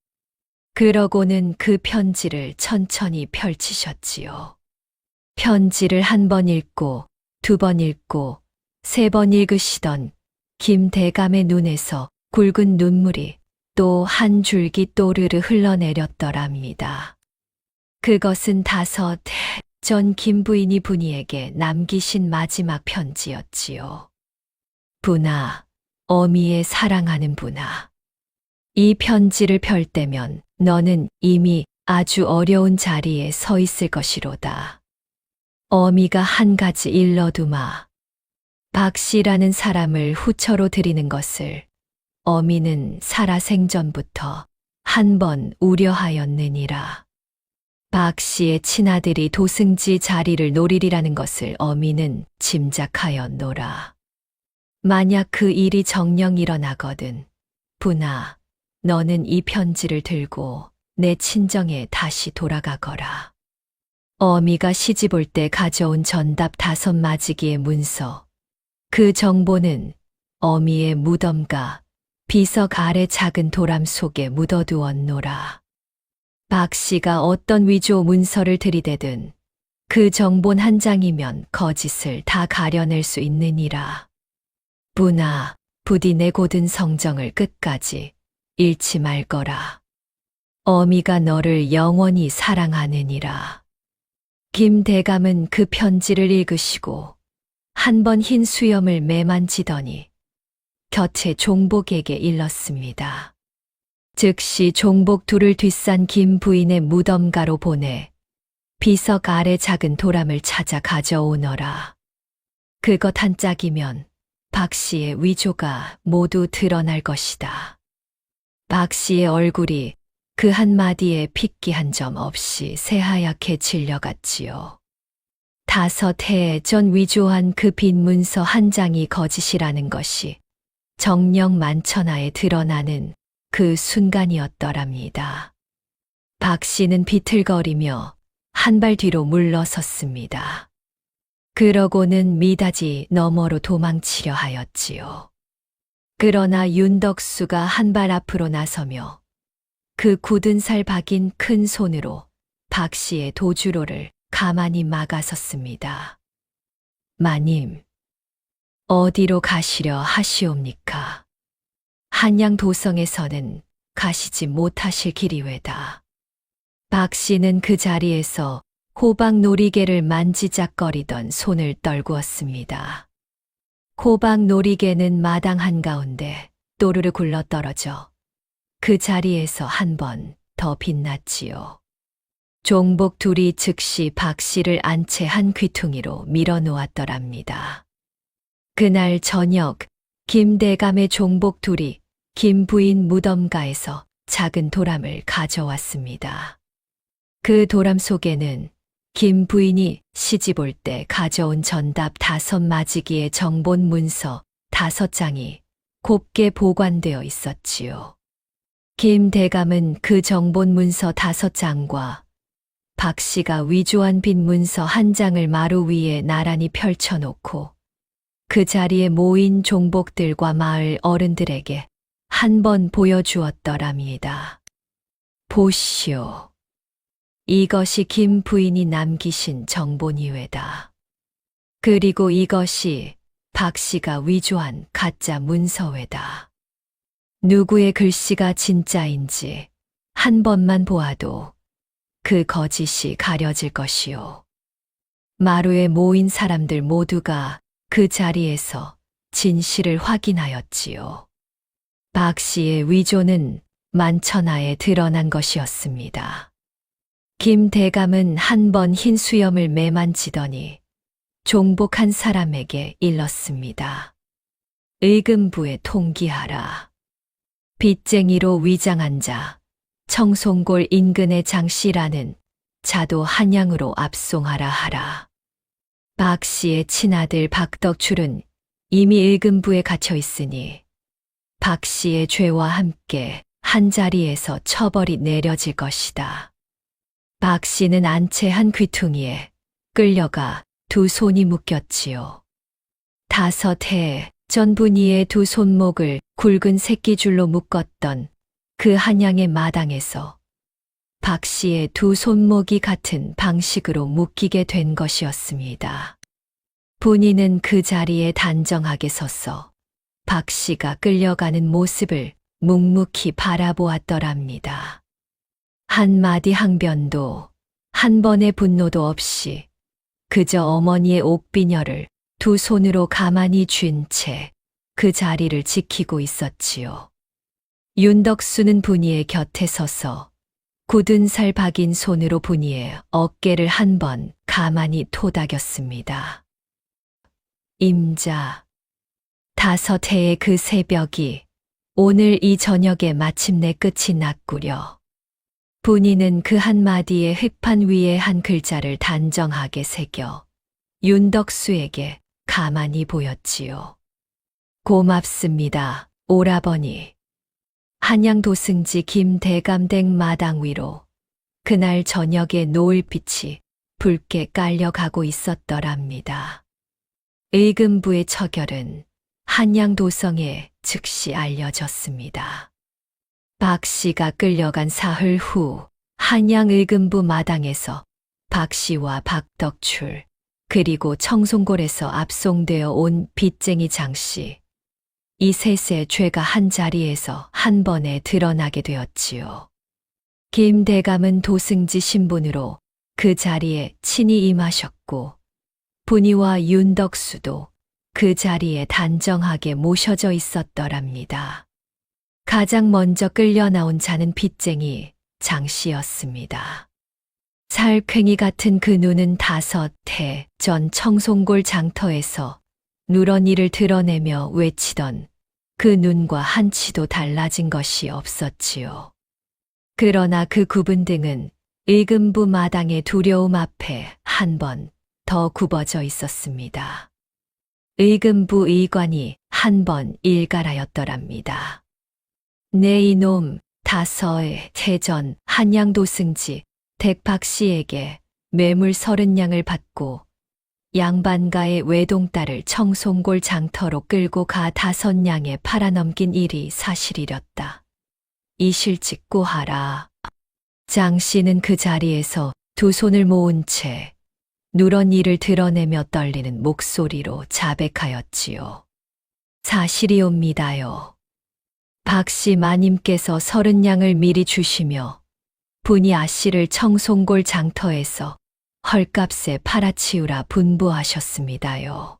그러고는 그 편지를 천천히 펼치셨지요. 편지를 1번 읽고 2번 읽고 3번 읽으시던 김대감의 눈에서 굵은 눈물이 또 한 줄기 또르르 흘러내렸더랍니다. 그것은 5해 전 김부인이 분이에게 남기신 마지막 편지였지요. 분아, 어미의 사랑하는 분아. 이 편지를 펼 때면 너는 이미 아주 어려운 자리에 서 있을 것이로다. 어미가 한 가지 일러두마. 박 씨라는 사람을 후처로 들이는 것을 어미는 살아생전부터 한 번 우려하였느니라. 박 씨의 친아들이 도승지 자리를 노리리라는 것을 어미는 짐작하였노라. 만약 그 일이 정녕 일어나거든, 분아, 너는 이 편지를 들고 내 친정에 다시 돌아가거라. 어미가 시집 올 때 가져온 전답 5마지기의 문서, 그 정보는 어미의 무덤가 비석 아래 작은 도람 속에 묻어두었노라. 박 씨가 어떤 위조 문서를 들이대든 그 정본 한 장이면 거짓을 다 가려낼 수 있느니라. 분아, 부디 내 고든 성정을 끝까지 잃지 말거라. 어미가 너를 영원히 사랑하느니라. 김 대감은 그 편지를 읽으시고 한 번 흰 수염을 매만지더니 곁에 종복에게 일렀습니다. 즉시 종복 둘을 뒷산 김 부인의 무덤가로 보내 비석 아래 작은 도람을 찾아 가져오너라. 그것 한 짝이면 박 씨의 위조가 모두 드러날 것이다. 박 씨의 얼굴이 그 한마디에 핏기 한 점 없이 새하얗게 질려갔지요. 5해 전 위조한 그 빈 문서 한 장이 거짓이라는 것이 정녕 만천하에 드러나는 그 순간이었더랍니다. 박 씨는 비틀거리며 한 발 뒤로 물러섰습니다. 그러고는 미닫이 너머로 도망치려 하였지요. 그러나 윤덕수가 한 발 앞으로 나서며 그 굳은 살 박인 큰 손으로 박 씨의 도주로를 가만히 막아섰습니다. 마님, 어디로 가시려 하시옵니까? 한양 도성에서는 가시지 못하실 길이외다. 박 씨는 그 자리에서 호박 놀이개를 만지작거리던 손을 떨구었습니다. 호박 놀이개는 마당 한가운데 또르르 굴러떨어져 그 자리에서 한 번 더 빛났지요. 종복 둘이 즉시 박 씨를 안채 한 귀퉁이로 밀어놓았더랍니다. 그날 저녁 김 대감의 종복 둘이 김 부인 무덤가에서 작은 도람을 가져왔습니다. 그 도람 속에는 김 부인이 시집 올 때 가져온 전답 5마지기의 정본 문서 5장이 곱게 보관되어 있었지요. 김 대감은 그 정본 문서 5장과 박 씨가 위조한 빈 문서 한 장을 마루 위에 나란히 펼쳐놓고 그 자리에 모인 종복들과 마을 어른들에게 한 번 보여주었더랍니다. 보시오. 이것이 김 부인이 남기신 정본이외다. 그리고 이것이 박 씨가 위조한 가짜 문서외다. 누구의 글씨가 진짜인지 한 번만 보아도 그 거짓이 가려질 것이오. 마루에 모인 사람들 모두가 그 자리에서 진실을 확인하였지요. 박 씨의 위조는 만천하에 드러난 것이었습니다. 김 대감은 한 번 흰 수염을 매만지더니 종복한 사람에게 일렀습니다. 의금부에 통기하라. 빚쟁이로 위장한 자 청송골 인근의 장씨라는 자도 한양으로 압송하라 하라. 박 씨의 친아들 박덕출은 이미 의금부에 갇혀 있으니 박 씨의 죄와 함께 한자리에서 처벌이 내려질 것이다. 박 씨는 안채 한 귀퉁이에 끌려가 2 손이 묶였지요. 5해 전 분이의 2 손목을 굵은 새끼줄로 묶었던 그 한양의 마당에서 박 씨의 2 손목이 같은 방식으로 묶이게 된 것이었습니다. 분이는 그 자리에 단정하게 서서 박 씨가 끌려가는 모습을 묵묵히 바라보았더랍니다. 한마디 항변도 한 번의 분노도 없이 그저 어머니의 옥비녀를 2 손으로 가만히 쥔 채 그 자리를 지키고 있었지요. 윤덕수는 분이의 곁에 서서 굳은 살 박인 손으로 분이의 어깨를 한 번 가만히 토닥였습니다. 임자, 5해의 그 새벽이 오늘 이 저녁에 마침내 끝이 났구려. 분이는 그 한마디에 흙판 위에 한 글자를 단정하게 새겨 윤덕수에게 가만히 보였지요. 고맙습니다, 오라버니. 한양 도승지 김대감댁 마당 위로 그날 저녁에 노을빛이 붉게 깔려가고 있었더랍니다. 의금부의 처결은 한양 도성에 즉시 알려졌습니다. 박 씨가 끌려간 사흘 후 한양 의금부 마당에서 박 씨와 박덕출 그리고 청송골에서 압송되어 온 빚쟁이 장 씨, 이 셋의 죄가 한 자리에서 한 번에 드러나게 되었지요. 김대감은 도승지 신분으로 그 자리에 친히 임하셨고 분이와 윤덕수도 그 자리에 단정하게 모셔져 있었더랍니다. 가장 먼저 끌려 나온 자는 빚쟁이 장 씨였습니다. 살쾡이 같은 그 눈은 5해 전 청송골 장터에서 누런이를 드러내며 외치던 그 눈과 한치도 달라진 것이 없었지요. 그러나 그 굽은 등은 의금부 마당의 두려움 앞에 한 번 더 굽어져 있었습니다. 의금부 의관이 한 번 일갈하였더랍니다. 내 이놈 5해 전 한양도승지 댁박 씨에게 매물 30냥을 받고 양반가의 외동딸을 청송골 장터로 끌고 가 5냥에 팔아넘긴 일이 사실이렸다. 이 실직 고하라. 장 씨는 그 자리에서 두 손을 모은 채 누런이를 드러내며 떨리는 목소리로 자백하였지요. 사실이옵니다요. 박 씨 마님께서 30냥을 미리 주시며 분이 아씨를 청송골 장터에서 헐값에 팔아치우라 분부하셨습니다요.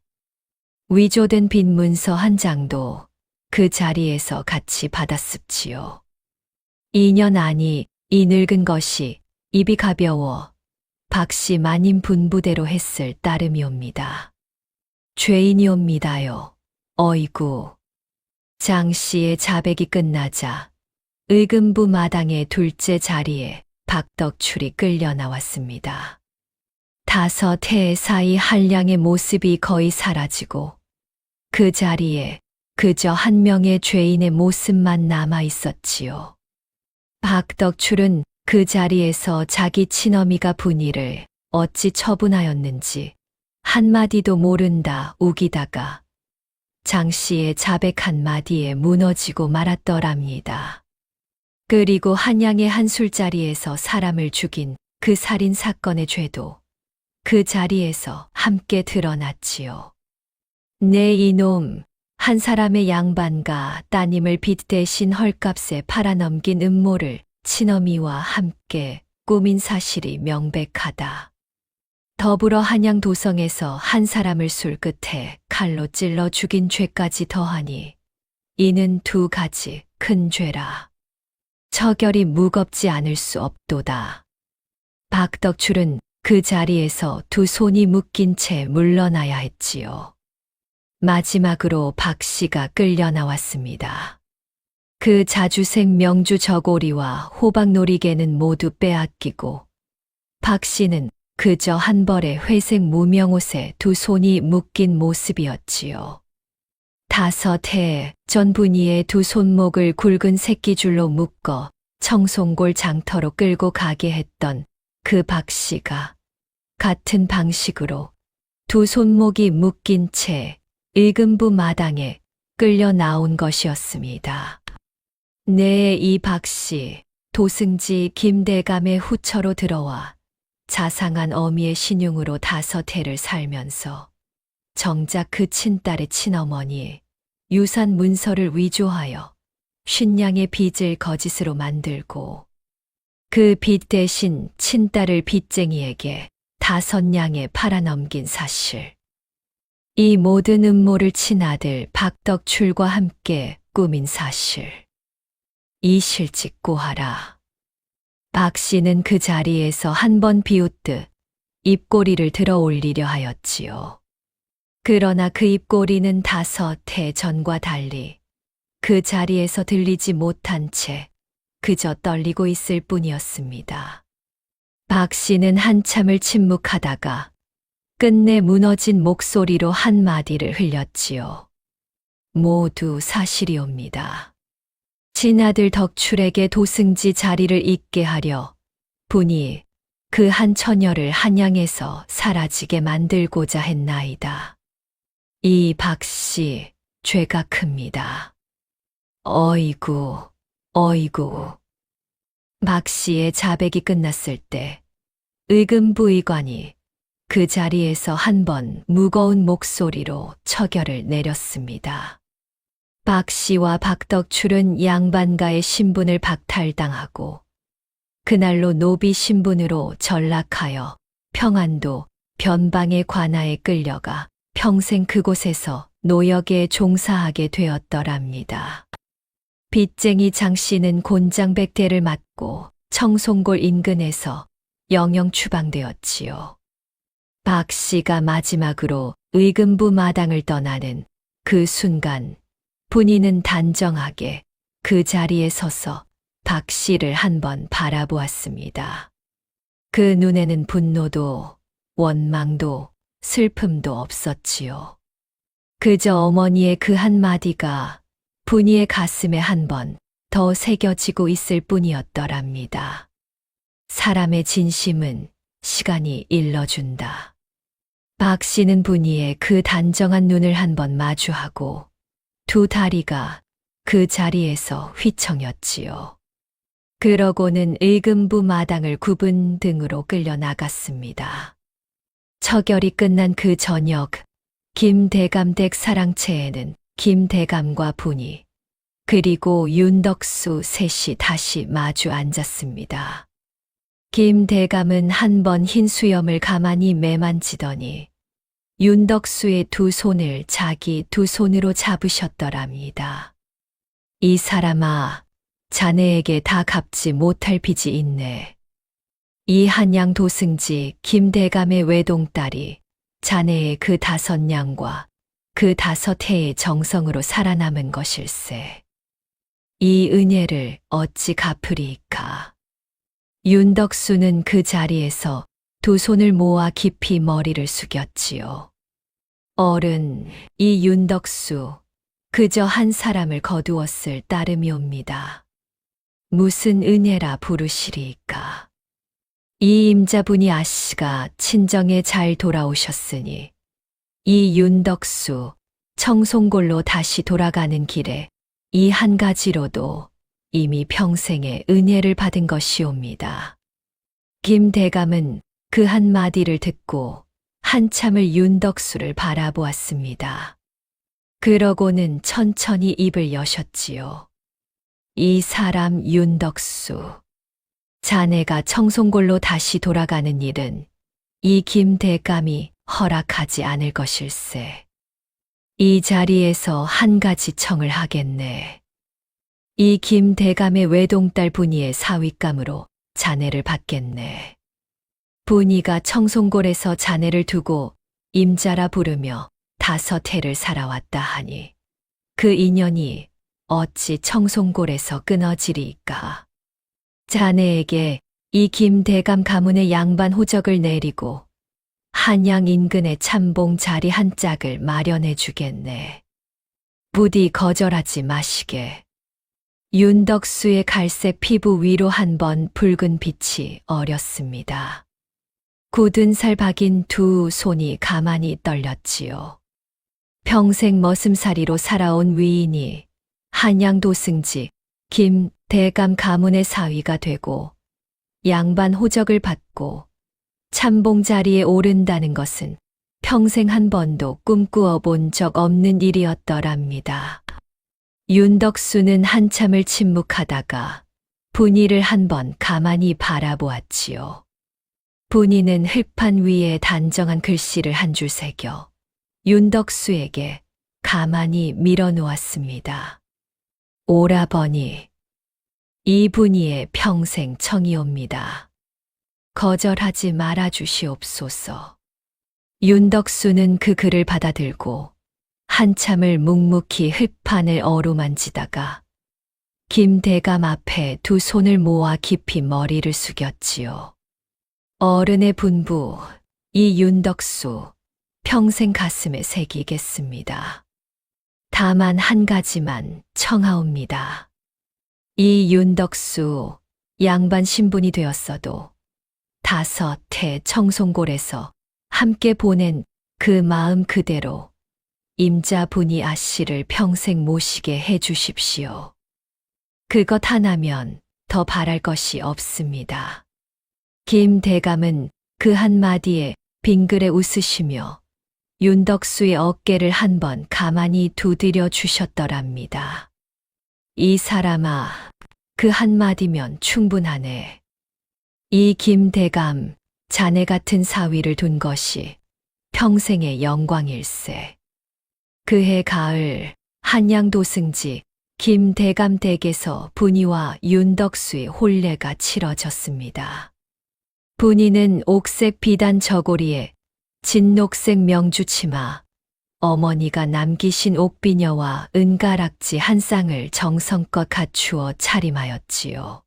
위조된 빈문서 한 장도 그 자리에서 같이 받았습지요. 2년 안이 이 늙은 것이 입이 가벼워 박 씨 마님 분부대로 했을 따름이옵니다. 죄인이옵니다요. 어이구. 장 씨의 자백이 끝나자 의금부 마당의 둘째 자리에 박덕출이 끌려 나왔습니다. 5해 사이 한량의 모습이 거의 사라지고 그 자리에 그저 한 명의 죄인의 모습만 남아 있었지요. 박덕출은 그 자리에서 자기 친어미가 분이를 어찌 처분하였는지 한마디도 모른다 우기다가 장 씨의 자백 한마디에 무너지고 말았더랍니다. 그리고 한양의 한 술자리에서 사람을 죽인 그 살인 사건의 죄도 그 자리에서 함께 드러났지요. 내 이놈, 한 사람의 양반과 따님을 빚 대신 헐값에 팔아넘긴 음모를 친어미와 함께 꾸민 사실이 명백하다. 더불어 한양 도성에서 한 사람을 술 끝에 칼로 찔러 죽인 죄까지 더하니 이는 2가지 큰 죄라. 처결이 무겁지 않을 수 없도다. 박덕출은 그 자리에서 두 손이 묶인 채 물러나야 했지요. 마지막으로 박 씨가 끌려 나왔습니다. 그 자주색 명주 저고리와 호박놀이개는 모두 빼앗기고 박 씨는 그저 한 벌의 회색 무명옷에 두 손이 묶인 모습이었지요. 5해 전 분이의 두 손목을 굵은 새끼줄로 묶어 청송골 장터로 끌고 가게 했던 그 박 씨가 같은 방식으로 두 손목이 묶인 채 의금부 마당에 끌려 나온 것이었습니다. 네, 이 박 씨, 도승지 김대감의 후처로 들어와 자상한 어미의 신용으로 5해를 살면서 정작 그 친딸의 친어머니 유산 문서를 위조하여 50냥의 빚을 거짓으로 만들고 그 빚 대신 친딸을 빚쟁이에게 5냥에 팔아넘긴 사실. 이 모든 음모를 친아들 박덕출과 함께 꾸민 사실. 이 실직 고하라. 박 씨는 그 자리에서 한 번 비웃듯 입꼬리를 들어 올리려 하였지요. 그러나 그 입꼬리는 5해 전과 달리 그 자리에서 들리지 못한 채 그저 떨리고 있을 뿐이었습니다. 박 씨는 한참을 침묵하다가 끝내 무너진 목소리로 한마디를 흘렸지요. 모두 사실이옵니다. 친아들 덕출에게 도승지 자리를 잇게 하려 분이 그 한 처녀를 한양에서 사라지게 만들고자 했나이다. 이 박 씨, 죄가 큽니다. 어이구, 어이구. 박 씨의 자백이 끝났을 때 의금부 의관이 그 자리에서 한 번 무거운 목소리로 처결을 내렸습니다. 박 씨와 박덕출은 양반가의 신분을 박탈당하고 그날로 노비 신분으로 전락하여 평안도 변방의 관아에 끌려가 평생 그곳에서 노역에 종사하게 되었더랍니다. 빚쟁이 장 씨는 곤장백대를 맞고 청송골 인근에서 영영 추방되었지요. 박 씨가 마지막으로 의금부 마당을 떠나는 그 순간 분이는 단정하게 그 자리에 서서 박 씨를 한번 바라보았습니다. 그 눈에는 분노도 원망도 슬픔도 없었지요. 그저 어머니의 그 한마디가 분이의 가슴에 한 번 더 새겨지고 있을 뿐이었더랍니다. 사람의 진심은 시간이 일러준다. 박 씨는 분이의 그 단정한 눈을 한번 마주하고 두 다리가 그 자리에서 휘청였지요. 그러고는 의금부 마당을 굽은 등으로 끌려 나갔습니다. 처결이 끝난 그 저녁, 김대감 댁 사랑채에는 김대감과 분이 그리고 윤덕수 셋이 다시 마주 앉았습니다. 김대감은 한 번 흰 수염을 가만히 매만지더니 윤덕수의 두 손을 자기 두 손으로 잡으셨더랍니다. 이 사람아, 자네에게 다 갚지 못할 빚이 있네. 이 한양 도승지 김대감의 외동딸이 자네의 그 5냥과 그 5해의 정성으로 살아남은 것일세. 이 은혜를 어찌 갚으리이까. 윤덕수는 그 자리에서 두 손을 모아 깊이 머리를 숙였지요. 어른, 이 윤덕수, 그저 한 사람을 거두었을 따름이옵니다. 무슨 은혜라 부르시리이까. 이 임자분이 아씨가 친정에 잘 돌아오셨으니 이 윤덕수 청송골로 다시 돌아가는 길에 이 한 가지로도 이미 평생의 은혜를 받은 것이옵니다. 김대감은 그 한마디를 듣고 한참을 윤덕수를 바라보았습니다. 그러고는 천천히 입을 여셨지요. 이 사람 윤덕수, 자네가 청송골로 다시 돌아가는 일은 이 김대감이 허락하지 않을 것일세. 이 자리에서 한 가지 청을 하겠네. 이 김대감의 외동딸 분이의 사윗감으로 자네를 받겠네. 분이가 청송골에서 자네를 두고 임자라 부르며 5해를 살아왔다 하니 그 인연이 어찌 청송골에서 끊어지리이까. 자네에게 이 김대감 가문의 양반 호적을 내리고 한양 인근의 참봉 자리 한 짝을 마련해 주겠네. 부디 거절하지 마시게. 윤덕수의 갈색 피부 위로 한 번 붉은 빛이 어렸습니다. 굳은 살 박인 두 손이 가만히 떨렸지요. 평생 머슴살이로 살아온 위인이 한양 도승지 김대감 가문의 사위가 되고 양반 호적을 받고 참봉 자리에 오른다는 것은 평생 한 번도 꿈꾸어 본 적 없는 일이었더랍니다. 윤덕수는 한참을 침묵하다가 분이를 한번 가만히 바라보았지요. 분이는 흙판 위에 단정한 글씨를 한 줄 새겨 윤덕수에게 가만히 밀어놓았습니다. 오라버니, 이 분이의 평생 청이옵니다. 거절하지 말아 주시옵소서. 윤덕수는 그 글을 받아들고 한참을 묵묵히 흙판을 어루만지다가 김대감 앞에 두 손을 모아 깊이 머리를 숙였지요. 어른의 분부, 이 윤덕수 평생 가슴에 새기겠습니다. 다만 한 가지만 청하옵니다. 이 윤덕수 양반 신분이 되었어도 5해 청송골에서 함께 보낸 그 마음 그대로 임자분이 아씨를 평생 모시게 해 주십시오. 그것 하나면 더 바랄 것이 없습니다. 김 대감은 그 한마디에 빙그레 웃으시며 윤덕수의 어깨를 한번 가만히 두드려 주셨더랍니다. 이 사람아, 그 한마디면 충분하네. 이 김 대감, 자네 같은 사위를 둔 것이 평생의 영광일세. 그해 가을 한양 도승지 김 대감 댁에서 분이와 윤덕수의 혼례가 치러졌습니다. 분이는 옥색 비단 저고리에 진녹색 명주치마, 어머니가 남기신 옥비녀와 은가락지 한 쌍을 정성껏 갖추어 차림하였지요.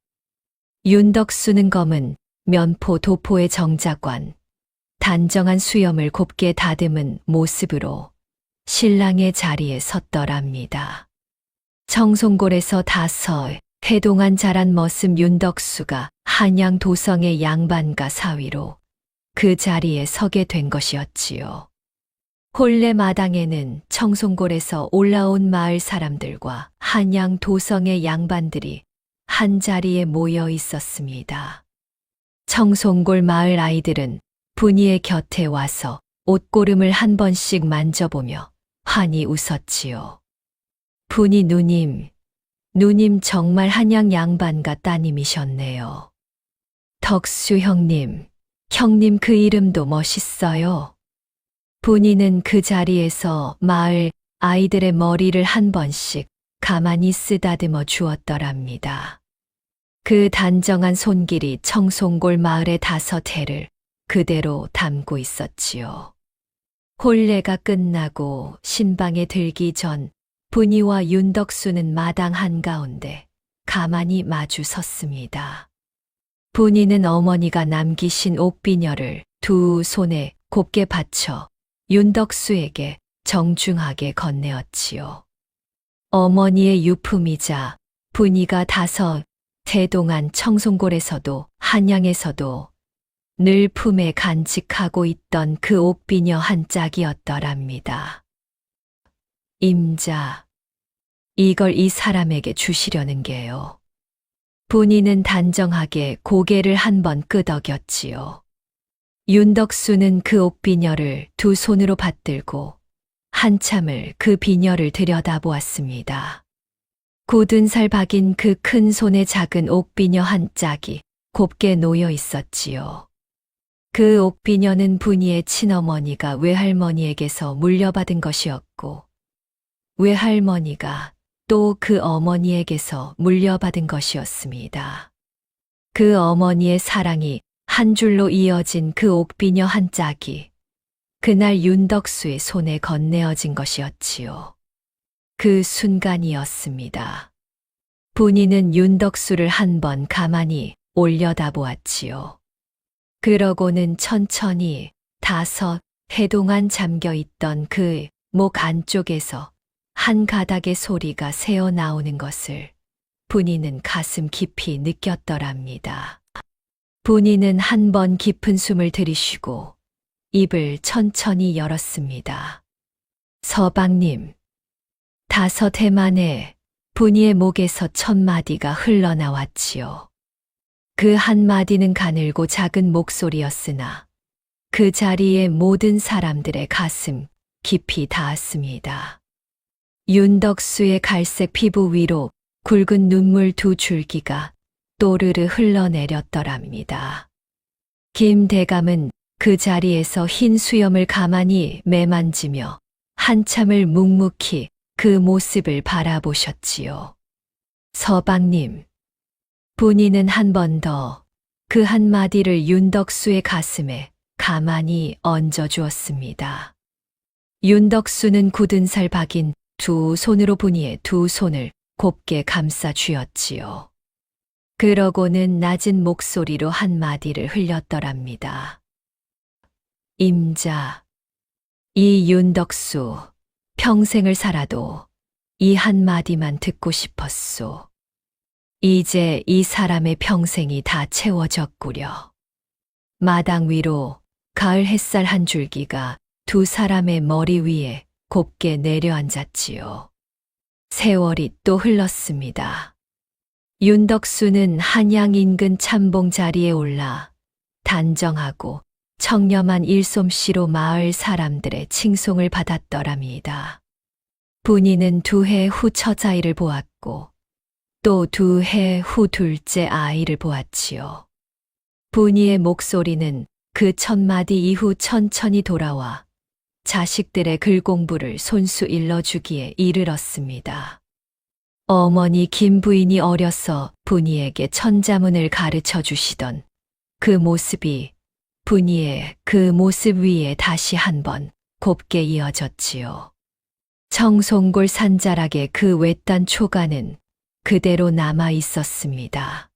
윤덕수는 검은 면포 도포의 정자관, 단정한 수염을 곱게 다듬은 모습으로 신랑의 자리에 섰더랍니다. 청송골에서 5해 동안 자란 머슴 윤덕수가 한양 도성의 양반과 사위로 그 자리에 서게 된 것이었지요. 혼례 마당에는 청송골에서 올라온 마을 사람들과 한양 도성의 양반들이 한 자리에 모여 있었습니다. 청송골 마을 아이들은 분이의 곁에 와서 옷고름을 한 번씩 만져보며 환히 웃었지요. 분이 누님 정말 한양 양반가 따님이셨네요. 덕수 형님 그 이름도 멋있어요. 분이는 그 자리에서 마을 아이들의 머리를 한 번씩 가만히 쓰다듬어 주었더랍니다. 그 단정한 손길이 청송골 마을의 5해를 그대로 담고 있었지요. 혼례가 끝나고 신방에 들기 전 분이와 윤덕수는 마당 한가운데 가만히 마주 섰습니다. 분이는 어머니가 남기신 옥비녀를 두 손에 곱게 받쳐 윤덕수에게 정중하게 건네었지요. 어머니의 유품이자 분이가 5해 동안 청송골에서도 한양에서도 늘 품에 간직하고 있던 그 옥비녀 한 짝이었더랍니다. 임자, 이걸 이 사람에게 주시려는 게요. 분이는 단정하게 고개를 한번 끄덕였지요. 윤덕수는 그 옥비녀를 두 손으로 받들고 한참을 그 비녀를 들여다보았습니다. 굳은 살 박인 그 큰 손에 작은 옥비녀 한 짝이 곱게 놓여 있었지요. 그 옥비녀는 분이의 친어머니가 외할머니에게서 물려받은 것이었고 외할머니가 또 그 어머니에게서 물려받은 것이었습니다. 그 어머니의 사랑이 한 줄로 이어진 그 옥비녀 한 짝이 그날 윤덕수의 손에 건네어진 것이었지요. 그 순간이었습니다. 분이는 윤덕수를 한번 가만히 올려다보았지요. 그러고는 천천히 5해 동안 잠겨있던 그 목 안쪽에서 한 가닥의 소리가 새어 나오는 것을 분이는 가슴 깊이 느꼈더랍니다. 분이는 한 번 깊은 숨을 들이쉬고 입을 천천히 열었습니다. 서방님, 5해 만에 분이의 목에서 첫 마디가 흘러나왔지요. 그 한마디는 가늘고 작은 목소리였으나 그 자리에 모든 사람들의 가슴 깊이 닿았습니다. 윤덕수의 갈색 피부 위로 굵은 눈물 2줄기가 또르르 흘러내렸더랍니다. 김 대감은 그 자리에서 흰 수염을 가만히 매만지며 한참을 묵묵히 그 모습을 바라보셨지요. 서방님, 분이는 한 번 더 그 한마디를 윤덕수의 가슴에 가만히 얹어 주었습니다. 윤덕수는 굳은 살 박인 두 손으로 분이의 두 손을 곱게 감싸 쥐었지요. 그러고는 낮은 목소리로 한마디를 흘렸더랍니다. 임자, 이 윤덕수, 평생을 살아도 이 한마디만 듣고 싶었소. 이제 이 사람의 평생이 다 채워졌구려. 마당 위로 가을 햇살 한 줄기가 두 사람의 머리 위에 곱게 내려앉았지요. 세월이 또 흘렀습니다. 윤덕수는 한양 인근 참봉 자리에 올라 단정하고 청렴한 일솜씨로 마을 사람들의 칭송을 받았더랍니다. 분이는 2해 후 처자이를 보았고 또 2해 후 둘째 아이를 보았지요. 분이의 목소리는 그 1000마디 이후 천천히 돌아와 자식들의 글 공부를 손수 일러주기에 이르렀습니다. 어머니 김 부인이 어려서 분이에게 천자문을 가르쳐 주시던 그 모습이 분이의 그 모습 위에 다시 한번 곱게 이어졌지요. 청송골 산자락의 그 외딴 초가는 그대로 남아 있었습니다.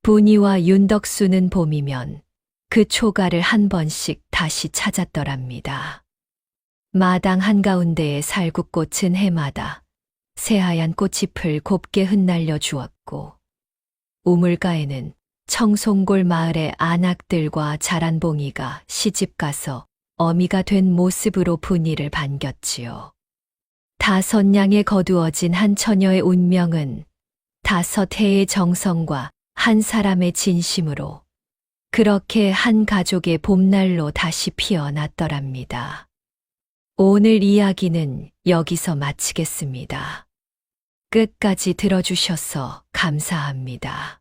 분이와 윤덕수는 봄이면 그 초가를 한 번씩 다시 찾았더랍니다. 마당 한가운데의 살구꽃은 해마다 새하얀 꽃잎을 곱게 흩날려 주었고 우물가에는 청송골 마을의 안악들과 자란 봉이가 시집가서 어미가 된 모습으로 분이를 반겼지요. 5냥에 거두어진 한 처녀의 운명은 5해의 정성과 한 사람의 진심으로 그렇게 한 가족의 봄날로 다시 피어났더랍니다. 오늘 이야기는 여기서 마치겠습니다. 끝까지 들어주셔서 감사합니다.